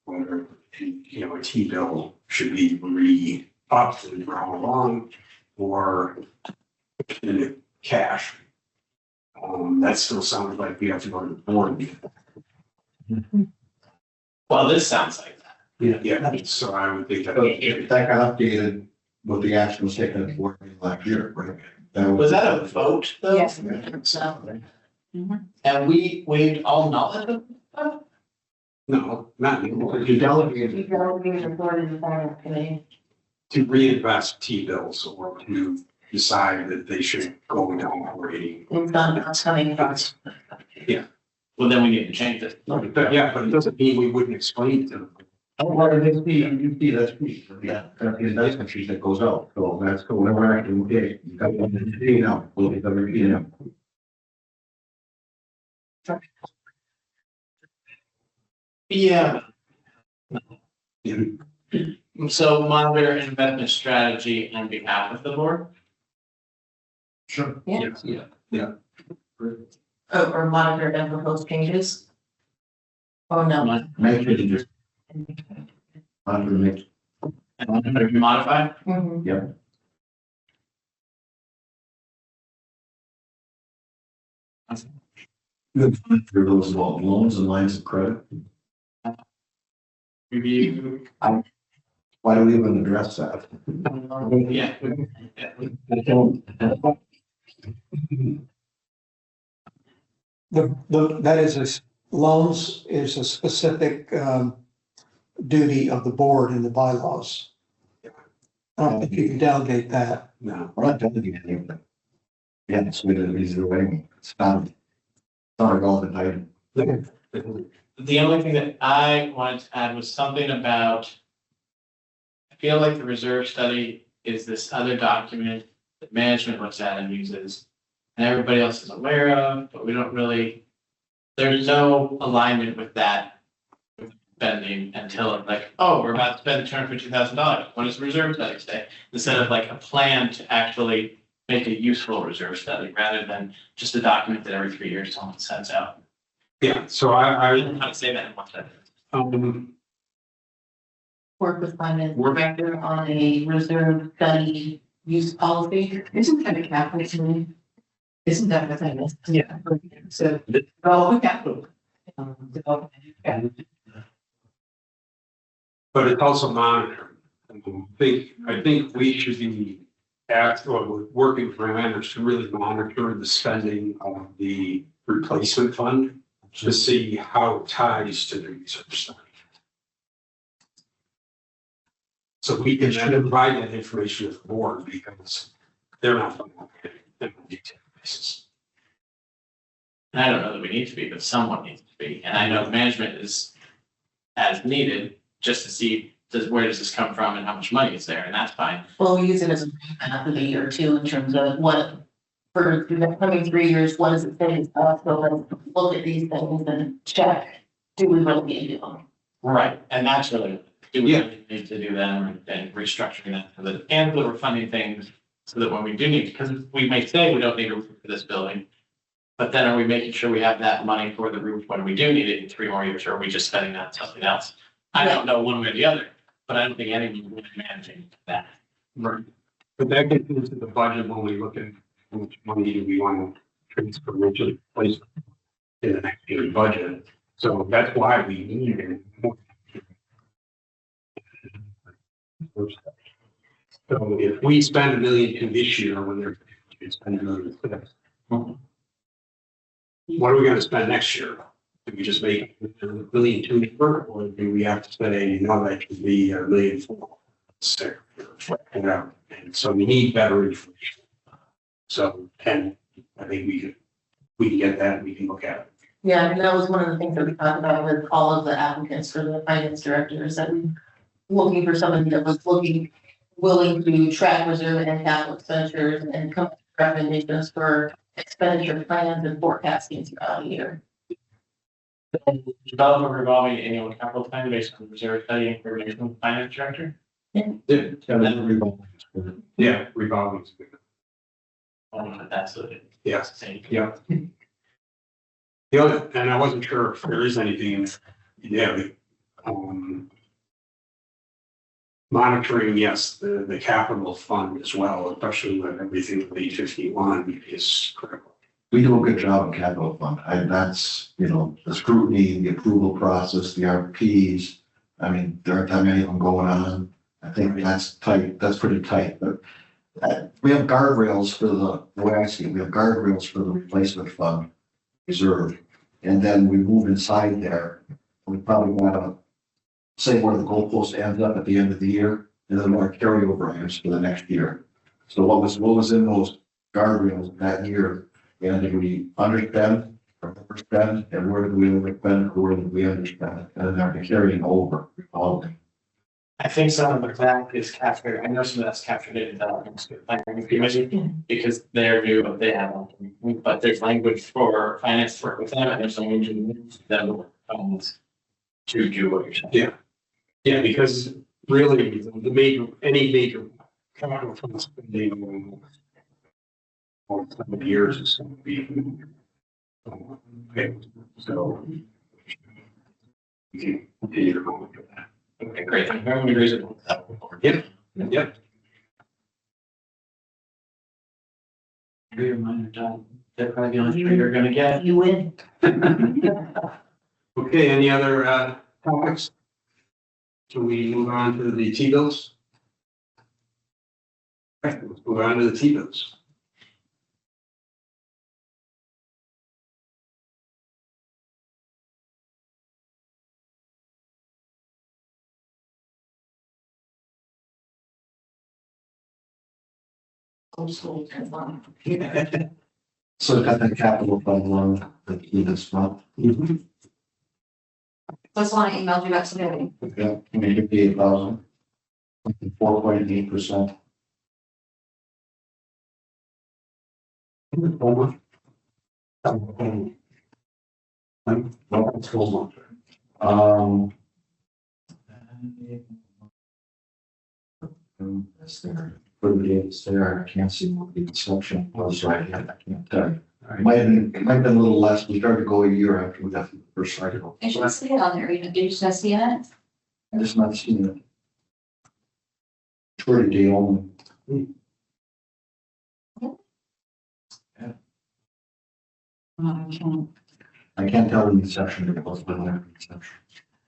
whether, a T-bill should be re-upped and drawn along or in cash. That still sounds like we have to go to the board. Well, this sounds like that. Yeah, so I would think that. If that got updated with the action was taken at the board meeting last year, right? Was that a vote though? Yes. So, And we waived all knowledge of it? No, not anymore. You delegated. you go be reported in the finance committee. To reinvest T-bills or to decide that they should go down operating. It's not coming from. Well, then we need to change it. Yeah, but it doesn't mean we wouldn't explain it to them. Well, you see that's me, yeah, that's the investment sheet that goes out, so that's cool, whatever action we take, you got one to pay now, we'll be covered, Yeah. So monitor investment strategy on behalf of the board? Sure. Yeah. Oh, or monitor and propose changes? Oh, no. Make sure you just, make, And monitor to modify? Mhm. for those loans and lines of credit, Review. why do we even address that? Yeah. That is loans is a specific duty of the board in the bylaws. I don't think you can delegate that. No. We're not delegating anything. Yeah, it's with it either way, it's not a relevant item. The only thing that I wanted to add was something about, I feel like the reserve study is this other document that management looks at and uses, and everybody else is aware of, but we don't really, there's no alignment with that spending until it's like, oh, we're about to spend $250,000. What does the reserve study say? Instead of like a plan to actually make a useful reserve study rather than just a document that every 3 years someone sends out. Yeah, so I don't know how to say that in one sentence. Work with finance director on a reserve study use policy. Isn't that a capital to me? Isn't that the thing? Yeah. So, well, capital. but it's also monitored. I think we should be working with managers to really monitor the spending of the replacement fund to see how it ties to the research study. So we can then provide that information to the board because they're not on a detailed basis. And I don't know that we need to be, but someone needs to be. And I know management is as needed just to see where does this come from and how much money is there, and that's fine. Well, we use it as a roadmap of the year too, in terms of what for the coming 3 years, what does it say is up, so let's look at these things and check, do we really need to do them? Right, and that's really, do we Yeah. really need to do them and restructuring that for the, and that we're funding things so that when we do need, because we may say we don't need a roof for this building, but then are we making sure we have that money for the roof when we do need it in 3 more years, or are we just spending that on something else? I don't know one way or the other, but I don't think anyone would be managing that. Right. But that gets into the budget when we look at how much money do we want to transfer into the place in the next year's budget. So that's why we need it. So if we spend $1.2 million this year, when they're spend $1.6 million, what are we gonna spend next year? Do we just make $1.2 million, or do we have to spend another, that could be $1.4 million? Six, whatever. And so we need better information. So, and I think we can get that, we can look at it. Yeah, and that was one of the things that we talked about with all of the applicants for the finance directors, that we looking for somebody that was willing to track reserve and capital expenditures and come up with recommendations for expenditure plans and forecasting throughout the year. Develop a revolving annual capital plan based on reserve study and coordination with the finance director. And then revolving. Yeah, revolving. That's what it. Yes, Saying. yeah. The other, and I wasn't sure if there is anything in, yeah, monitoring, yes, the capital fund as well, especially with everything with B51 is critical. We do a good job in capital fund. That's, the scrutiny, the approval process, the RFPs. I mean, there aren't that many of them going on. I think that's tight, that's pretty tight, but we have guardrails for the way I see it, we have guardrails for the replacement fund reserve. And then we move inside there. We probably want to say where the goalpost ends up at the end of the year, and then our carryover items for the next year. So what was in those guardrails that year, and did we underspend or overspend, and where did we overspend, or where did we underspend, and then they're carrying over revolving. I think some of that is captured, I know some of that's captured in the planning committee, because they're new, but they have, but there's language for finance to work with them, and there's language in them to work with to do what you're saying. Yeah, because really, any major capital fund spending on some of the years is going to be. Okay, so we can continue to go with that. Okay, great. Everyone agrees with that. Yep, yep. Your minor done. They're probably the only three you're gonna get. You win. Okay, any other topics? Can we move on to the T-bills? Okay, let's move on to the T-bills. So got that capital fund loan that you this month. That's why I emailed you back today. Yeah, 58,000. 4.8%. It's full month. That's there. For the dates there, I can't see what the instruction was right yet. I can't tell you. It might have been a little less. We started to go a year after we got the first article. I should see it on there, did you just see it? I just not seen it. Shorty day only. I can't tell the inception if it was been there. Inception.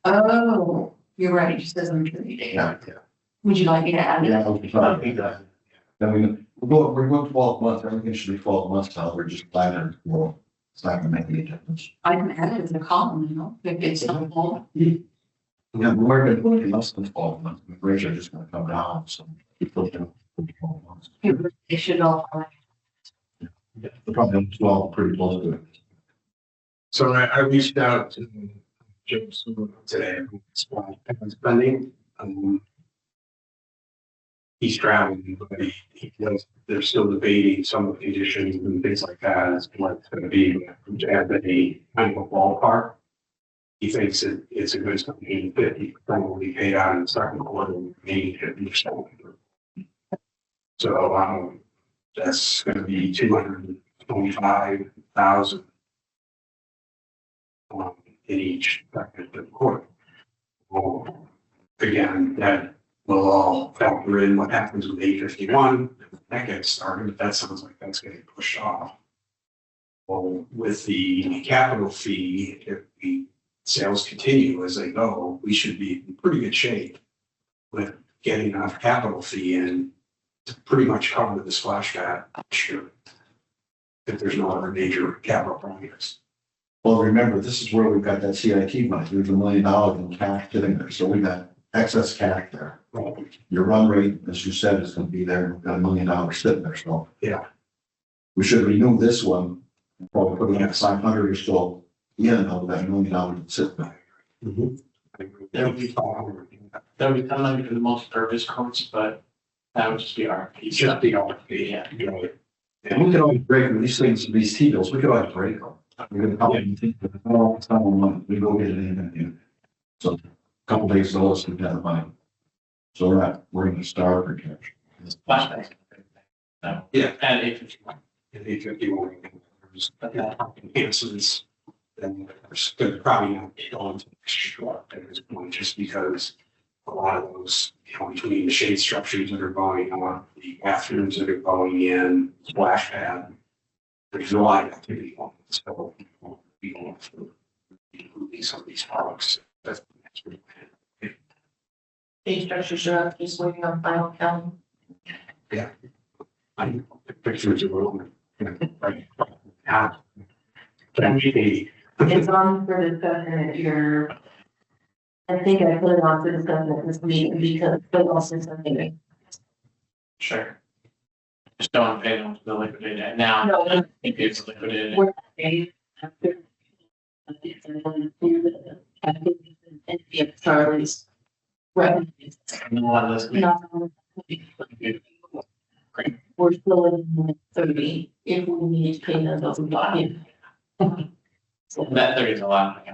Oh, you're right, it just doesn't maturity date. Yeah. Would you like me to add it? Yeah, I'll be fine. Then we're going 12 months. Everything should be 12 months now. We're just planning. Well, it's not gonna make any difference. I can add it as a column, if it's helpful. Yeah, we're gonna put it less than 12 months. The rates are just gonna come down, so. People do 12 months. It should all. The problem is 12, pretty close to it. So I reached out to Jim today, spending. he's traveling, but they're still debating some of the conditions and things like that, as to what it's gonna be, at a kind of a ballpark. He thinks it's a good something, 50% will be paid out in the second quarter, maybe 50%. So, that's gonna be 225,000. In each second quarter. Again, that will all factor in what happens with 851. That gets started, but that sounds like that's getting pushed off. Well, with the capital fee, if the sales continue as they go, we should be in pretty good shape with getting enough capital fee in to pretty much cover the splash pad this year. If there's no other major capital projects. Well, remember, this is where we've got that CIT money. There's $1 million in cash sitting there. So we got excess cash there. Your run rate, as you said, is going to be there. We've got $1 million sitting there. So Yeah. we should renew this one. Probably put in 500 or so. Yeah, no, that $1 million sitting there. There'll be some money for the multi-purpose courts, but that would just be our It's piece. just the RFP, Yeah. you know. And we could always break them. These things, these T-bills, we could always break them. We're going to call them, we go get it in. So a couple days notice, we've got the money. So we're going to start for cash. Flashbacks. No. Yeah. And 851. If 851, there's enhancements, then there's gonna probably not go into next year at this point, just because a lot of those, between the shade structures that are going on, the bathrooms that are going in, splash pad, there's a lot of activity on it, so we want to include some of these products. That's really bad. These structures are up, just waiting on final count. I the pictures are over. Right now. Can we It's on for discussion at your, I think I put it on for discussion at this meeting because the loss is something. Sure. Just don't pay them to the liquidated it now. No, I think it's liquidated. we're paid after. And the Charlie's. Revenues. And a lot of this. Not on- We're still in the 30, if we need to pay them, those buy. So, That 30 is a lot.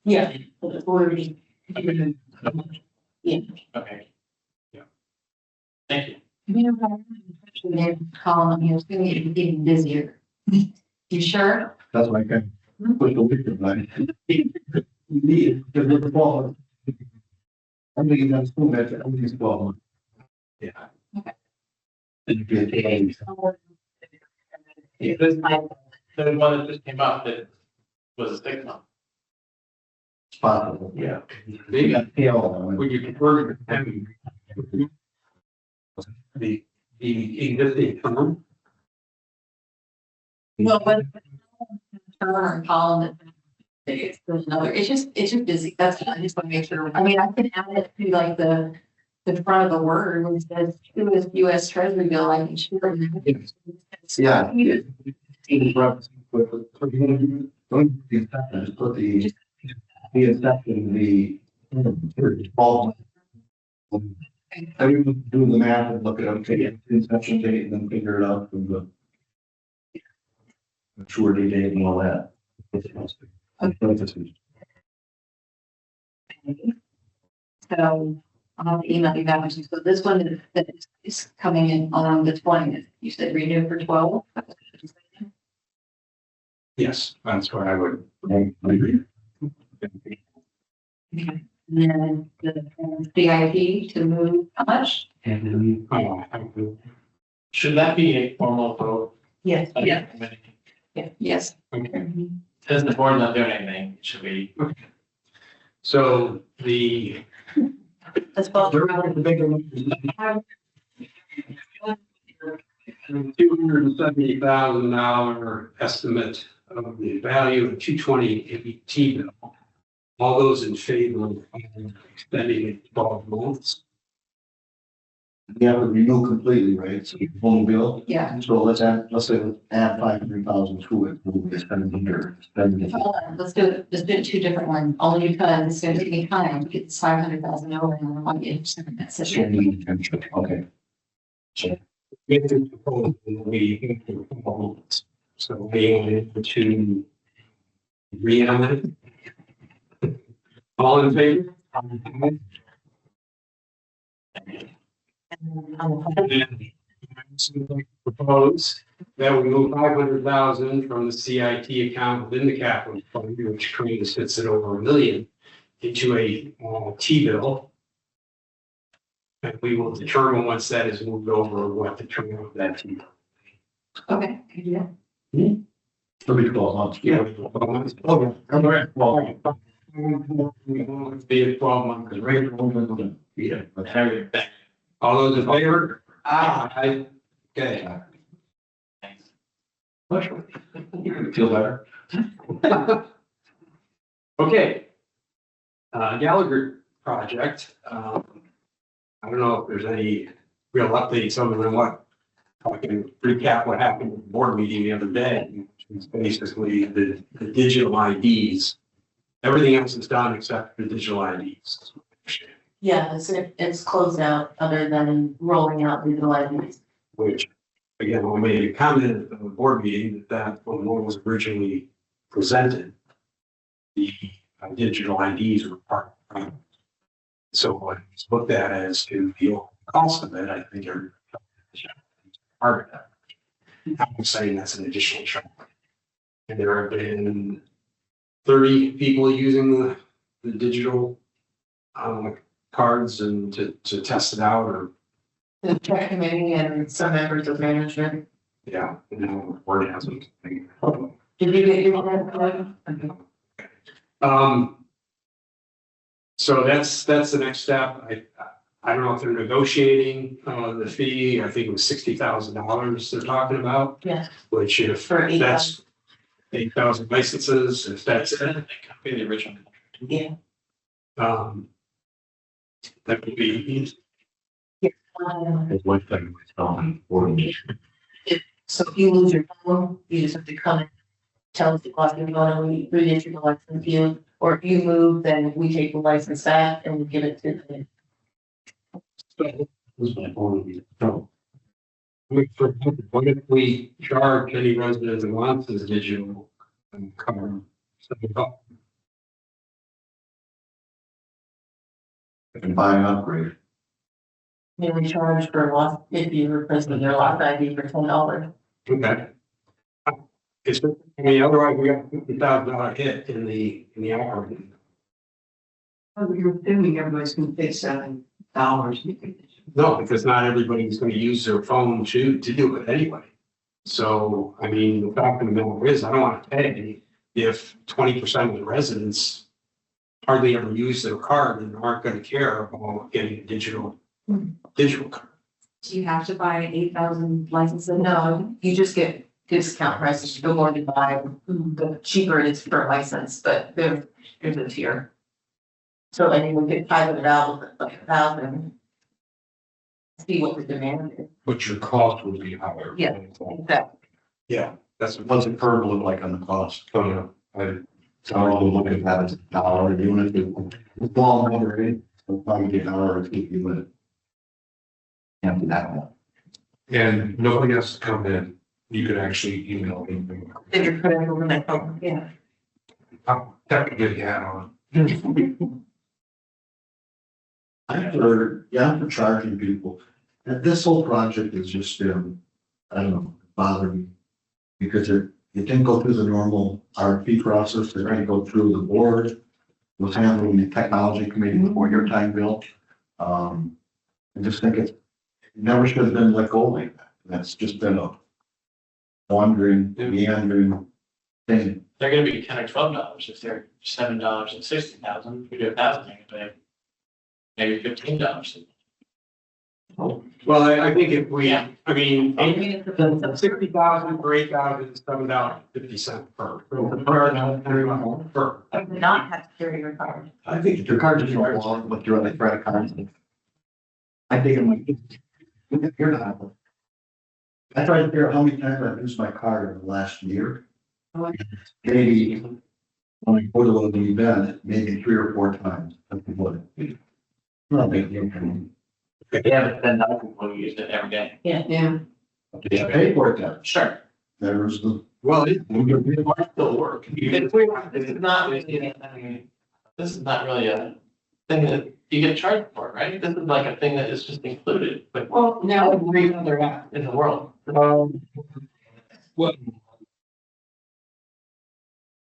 yeah, but it's already. Yeah. Okay. Yeah. Thank you. You know, they're calling, it's going to be getting busier. You sure? That's why I can push the liquid line. You need it to look forward. I'm thinking that's too much. I'm just forward. Yeah. And if you're paying, Yeah, this, the one that just came up that was a 6 month. it's possible. Yeah. maybe PL, when you convert it to having the existing term, Well, but Turner and Colin, there's another, it's just busy. That's, I just want to make sure. I mean, I can add it to like the front of the word when it says US Treasury bill, I can share it. yeah. Just put the inception, the fall. Everyone doing the math and look at, okay, inception date and then figure it out from the maturity date and all that. So I'll have to email you back. So this one is coming in on the 20th. You said renew for 12? yes, that's what I would. And then the CIP to move how much? Should that be a formal vote? Yes. of the Yeah. committee? Yes. Since the board not doing anything, it should be. So the That's about. $270,000 estimate of the value of 220 ABT bill. All those in favor of extending it 12 months? You have to renew completely, right? So you full bill. Yeah. So let's add 500,000 to it. We'll be spending here, spending it. Hold on, let's do it two different ones, only because it's gonna take me time to get this 500,000 over and I want to get that situation. Okay. Get to propose, and we, so being to agree on it. All in favor? Propose that we move 500,000 from the CIT account within the capital fund, which currently sits at over $1 million, into a T-bill. And we will determine once that is moved over, what the term of that T-bill. Okay, can you do that? It'll be 12 months. Yeah. Okay. All right. Well, be a 12-month, because right. Yeah. Harry, back. All those in favor? Aye. Okay. Feel better? Okay. Gallagher project, I don't know if there's any real updates other than what, I can recap what happened at the board meeting the other day, which was basically the digital IDs. Everything else is done except the digital IDs. Yeah, it's closed out other than rolling out digital IDs. Which, again, I made a comment at the board meeting that when one was originally presented, the digital IDs were part of the problem. So when it's looked at as to the overall cost of it, I think are part of that. I'm saying that's an additional charge. And there have been 30 people using the digital cards and to test it out, or The tech committee and some members of management. yeah, word hasn't. Did you get your? So that's the next step. I don't know if they're negotiating the fee. I think it was $60,000 they're talking about. Yeah. Which if For 8,000. that's 8,000 licenses, if that's it, Copy the original. Yeah. that would be, It's one thing, it's not, or So if you lose your phone, you just have to come and tell us the cost you're going, we reissue the license to you. Or if you move, then we take the license back and we give it to the. was my phone. No. what if we charge any resident that wants this digital card? And buy an upgrade. We charge for lost, if you request their lost ID for $10. Okay. It's, I mean, otherwise we got $50,000 hit in the operating. You're assuming everybody's gonna pay $7. No, because not everybody's gonna use their phone to do it anyway. So, I mean, the fact of the matter is, I don't wanna pay if 20% of the residents hardly ever use their card and aren't gonna care about getting a digital card. Do you have to buy 8,000 licenses? No, you just get discount prices, the more you buy, the cheaper it is per license, but there's a tier. So then you would get $500, like 1,000. See what the demand is. But your cost would be higher. Yeah. Exactly. Yeah, that's what. What's the curve look like on the cost? I So I'm looking at that as $1 a unit. It's long wondering, it'll probably be $1 a unit. Can't do that one. And nobody has to come in. You could actually email me. If you're putting over that phone, yeah. I'll technically get on. I'm for charging people. And this whole project has just been, I don't know, bothered me. Because it didn't go through the normal RFP process. They're going to go through the board. It was handled in the technology committee before your time, Bill. I just think it never should have been let go like that. That's just been a wandering, meandering thing. They're gonna be $10 or $12 if they're $7 and 60,000. If we do 1,000, they can pay maybe $15. Well, I think if we, Yeah. I mean, I mean, it's a- 60,000 for 8,000 is $7.50 per. Per. Not have to carry your card. I think your card is right along with your other credit cards. I think it might. You're not. I tried to figure out how many times I've used my card in the last year. Maybe when I go to the event, maybe 3 or 4 times. That's what. Not a big deal for me. Yeah, but then other people use it every day. Yeah. They pay for it then. Sure. There's the, Well, It might still work. This is not really, I mean, this is not really a thing that you get charged for, right? This is like a thing that is just included, but Well, no, every other app in the world. What?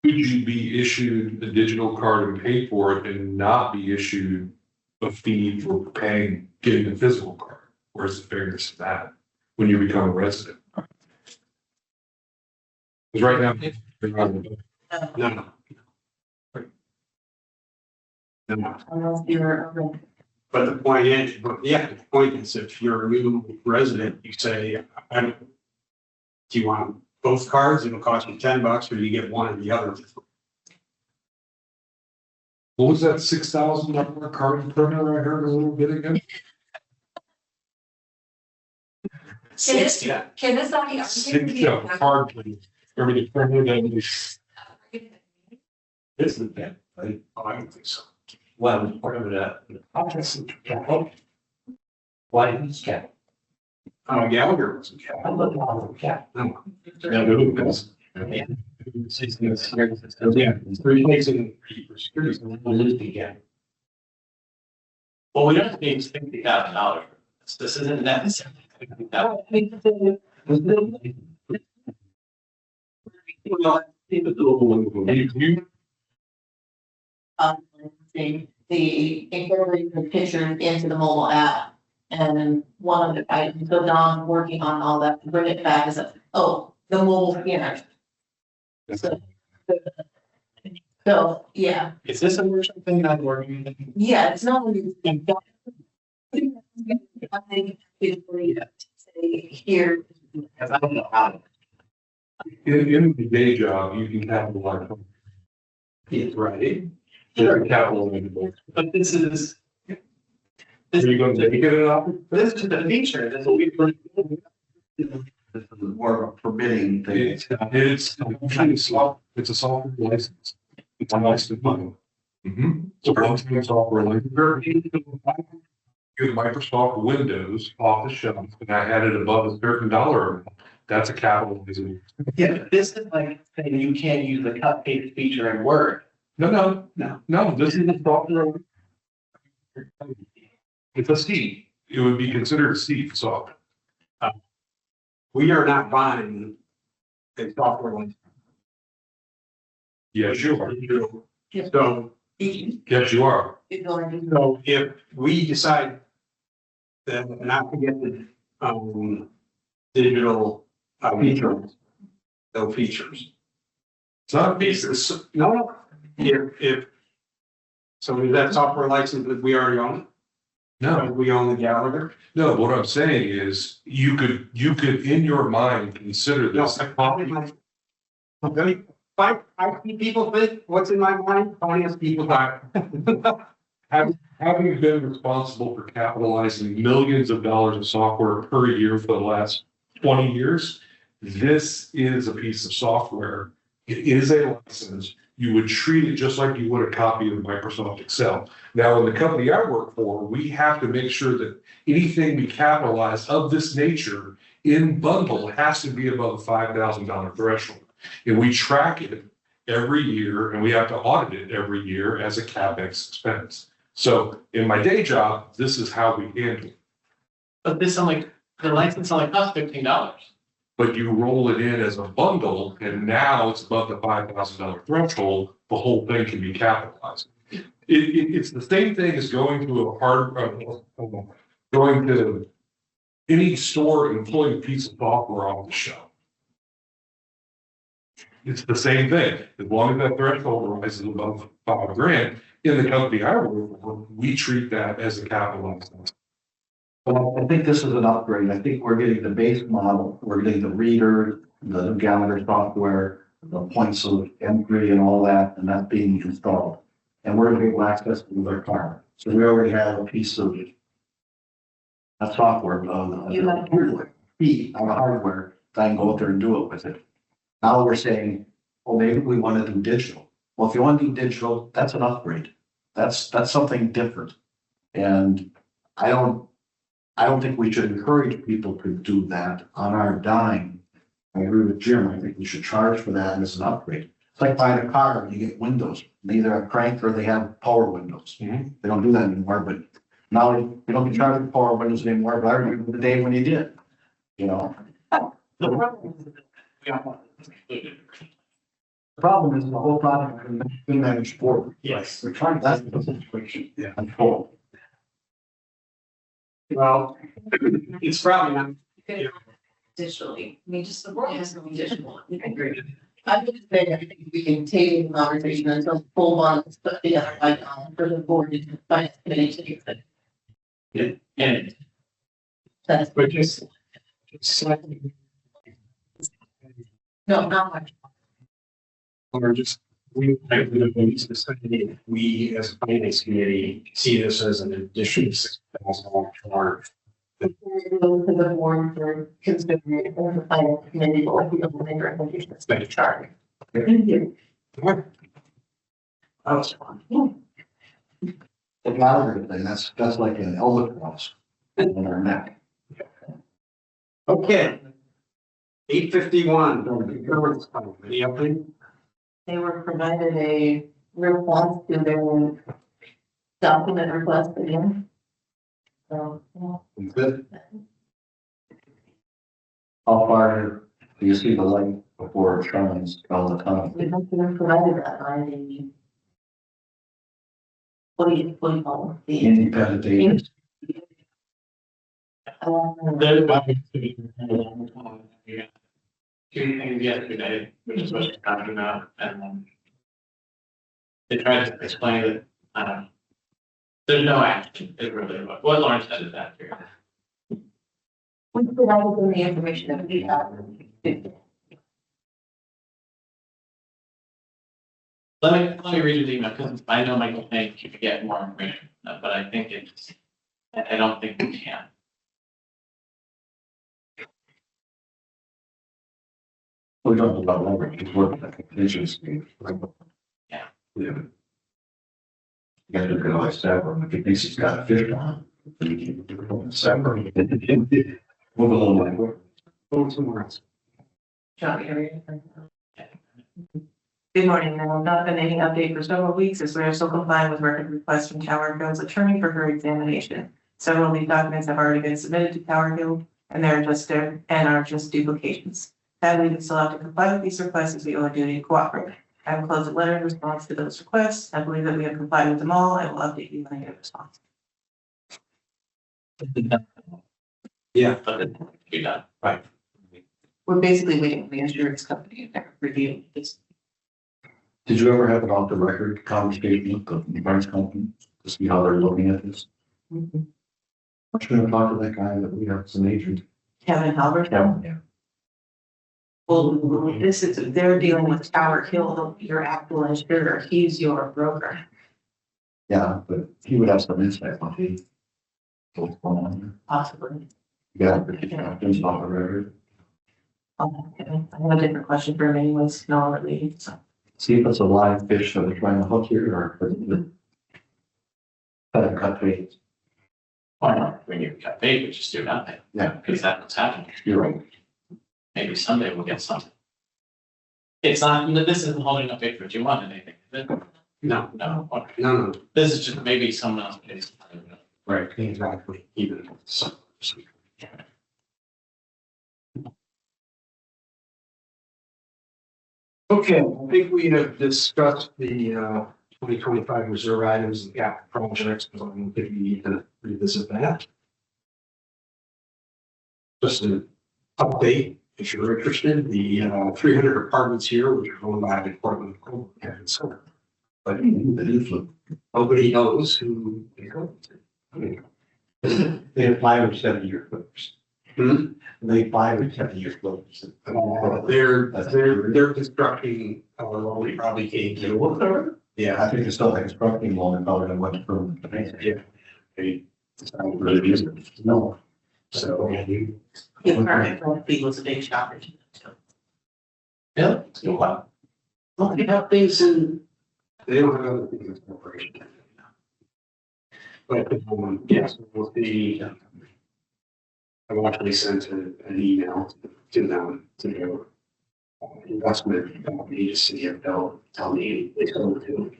Could you be issued a digital card and pay for it and not be issued a fee for paying, getting a physical card? Where's the fairness of that when you become a resident? Because right now, no. No. Unless you're, But the point is, the point is, if you're a new resident, you say, do you want both cards? It'll cost you $10, or you get one or the other. what was that $6,000 card printer I heard a little bit ago? can this not be? Yeah, card printer. Remember the printer that was. Isn't that? Oh, I don't think so. Well, it was part of that. Why didn't it cap? Gallagher wasn't cap. I looked at the cap. No. Yeah, who knows? Yeah, it's replacing for security. We'll lose the cap. Well, we don't need $60,000. This isn't necessarily $60,000. You, the incorporating the pictures into the mobile app. And one of the items, so Don's working on all that, to bring it back as a, the mobile scanner. So, yeah, Is this a version thing not working? yeah, it's not really. I think say here. Because I don't know how. in the day job, you can capitalize on. It's right. Sure. Capital. But this is. Are you going to take it off? This is just a feature, that's what we. this is more of a permitting thing. It's a software license. It's a license model. It's a one-time software license. Get Microsoft Windows off the shelf, and I had it above a certain dollar amount. That's a capitalization. Yeah, but this is like saying you can't use the cut paste feature in Word. No, this is a software. It's a C. It would be considered a C software. We are not buying a software license. Yes, you are. So, Yes, you are. so if we decide that not to get the, digital, features, no features. It's not a piece. No, if, so is that software license that we already own? No, We own the Gallagher? no, what I'm saying is you could in your mind consider No, this. I see people think, what's in my mind? I ask people that. Having been responsible for capitalizing millions of dollars of software per year for the last 20 years, this is a piece of software. It is a license. You would treat it just like you would a copy of Microsoft Excel. Now, in the company I work for, we have to make sure that anything we capitalize of this nature in bundle has to be above a $5,000 threshold. And we track it every year, and we have to audit it every year as a CapEx expense. So in my day job, this is how we handle it. But this only, the license only costs $15. But you roll it in as a bundle, and now it's above the $5,000 threshold, the whole thing can be capitalized. It's the same thing as going to going to any store and pulling a piece of software off the shelf. It's the same thing. As long as that threshold rises above $5,000, in the company I work for, we treat that as a capitalized expense. Well, I think this is an upgrade. I think we're getting the base model, we're getting the reader, the Gallagher software, the points of entry and all that, and that's being installed. And we're going to get access to their car. So we already have a piece of that software, feet on the hardware, that I can go out there and do it with it. Now we're saying, well, maybe we want to do digital. Well, if you want to do digital, that's an upgrade. That's something different. And I don't I don't think we should encourage people to do that on our dime. I agree with Jim. I think we should charge for that as an upgrade. It's like buying a car, you get windows. They either have crank or they have power windows. Mhm. They don't do that anymore, but now you don't get charged for power windows anymore, but I remember the day when you did. You know, The problem is that we don't want this included. the problem is the whole product has been managed forward. Yes. We're trying, that's the situation. Yeah. Unfold. Well, it's probably not. Digitally, I mean, just the world has to be digital. I would say, I think we can table the conversation until the full one is put together by, for the board and finance committee to do that. And That's, But just slightly. no, not much. Or just, we as a finance committee see this as an additional $6,000 charge. To the board for considering or the finance committee or the other recommendations to charge. Thank you. That was fun. It's not a good thing. That's like an elbow cross in our neck. Okay. 8:51, any update? They were provided a response to their document request again. So, yeah. Good. How far do you see the light before it shines all the time? We have been provided that by the. What do you call it? The. Independent agents. there's about two things yesterday, which is what you're talking about, and then they tried to explain that, there's no action, is really what Lauren said is accurate. We provided them the information that we have. Let me read your email, because I know Michael thinks you could get more information, but I think it's, I don't think we can. We don't know about leverage, it's worth it. It's just. Yeah. You gotta look at all that stuff, or if he thinks he's got a fish on. Separate. Move a little way. Go somewhere else. Good morning, there will not been any update for several weeks as we are still complying with record requests from Tower Hill's attorney for her examination. Several of these documents have already been submitted to Tower Hill and they're just there and are just duplications. Sadly, we still have to comply with these requests as we owe a duty to cooperate. I have closed a letter in response to those requests. I believe that we have complied with them all. I will update you when I get a response. Yeah. But it can be done. We're basically waiting for the insurance company to review this. Did you ever have an off the record conversation with the insurance company to see how they're looking at this? I'm gonna talk to that guy that we have as an agent. Kevin Halbert. Yeah. Well, this is, they're dealing with Tower Hill, your actual insurer. He's your broker. Yeah, but he would have some insight on it. What's going on here? Possibly. Yeah, but you know, things off the record. I have a different question for him anyways, no related, so. See if it's a live fish that they're trying to hook here or. Cut bait. Why not? When you got paid, we just do nothing, Yeah, because that's what's happening. you're right. Maybe someday we'll get something. It's not, this isn't holding up paper if you want anything, is it? No, No, okay. no. This is just maybe someone else pays. Right, exactly, even so. Okay, I think we have discussed the 2025 reserve items and capital projects, so I don't think we need to revisit that. Just an update, if you're interested, the 300 apartments here, which are owned by the Department of Copenhagen Center. But nobody knows who they go to. I mean, They have 5 or 7 year flips. Hmm? They 5 or 7 year flips. They're constructing, we probably can't get one. Yeah, I think it's still constructing one and probably went from. yeah. Really isn't. No. So, The apartment fee was a big shocker. Yeah, still wow. well, they have things in, they don't have other things in corporation. But, yes, we'll see. I've actually sent an email to them, to their investment company, to see if they'll tell me they told to.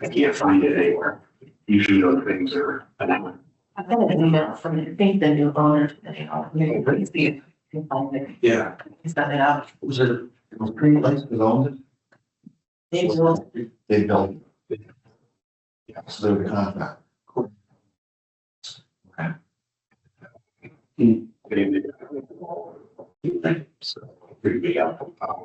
I can't find it anywhere. Usually those things are announced. I got an email from, I think, the new owner today, maybe please see if you can find it. Yeah, He's got it out. Was it was Green Lakes that owned They will, it? They built it. Yeah, so they were the contract. so pretty big out. I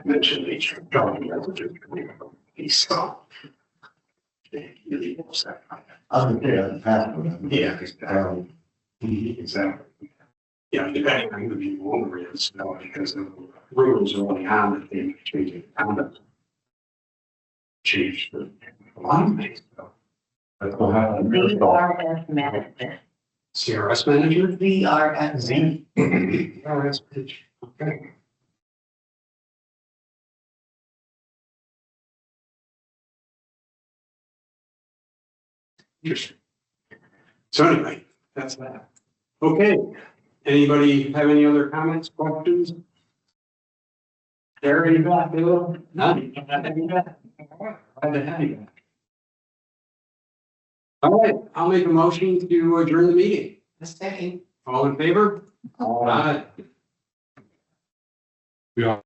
mentioned they should talking about the so. They really upset. I was there at the time. Yeah, exactly. Yeah, depending on who the owner is, you know, because the rules are only on that they change the conduct. Change a lot of things. So. But we'll have a VRF management, CRS manager. VRF. CRS pitch. Okay. Interesting. So anyway, that's that. Okay, anybody have any other comments, questions? There you go, Bill. None. Glad to have you back. All right, I'll make a motion to adjourn the meeting. Second. All in favor? Aye. We are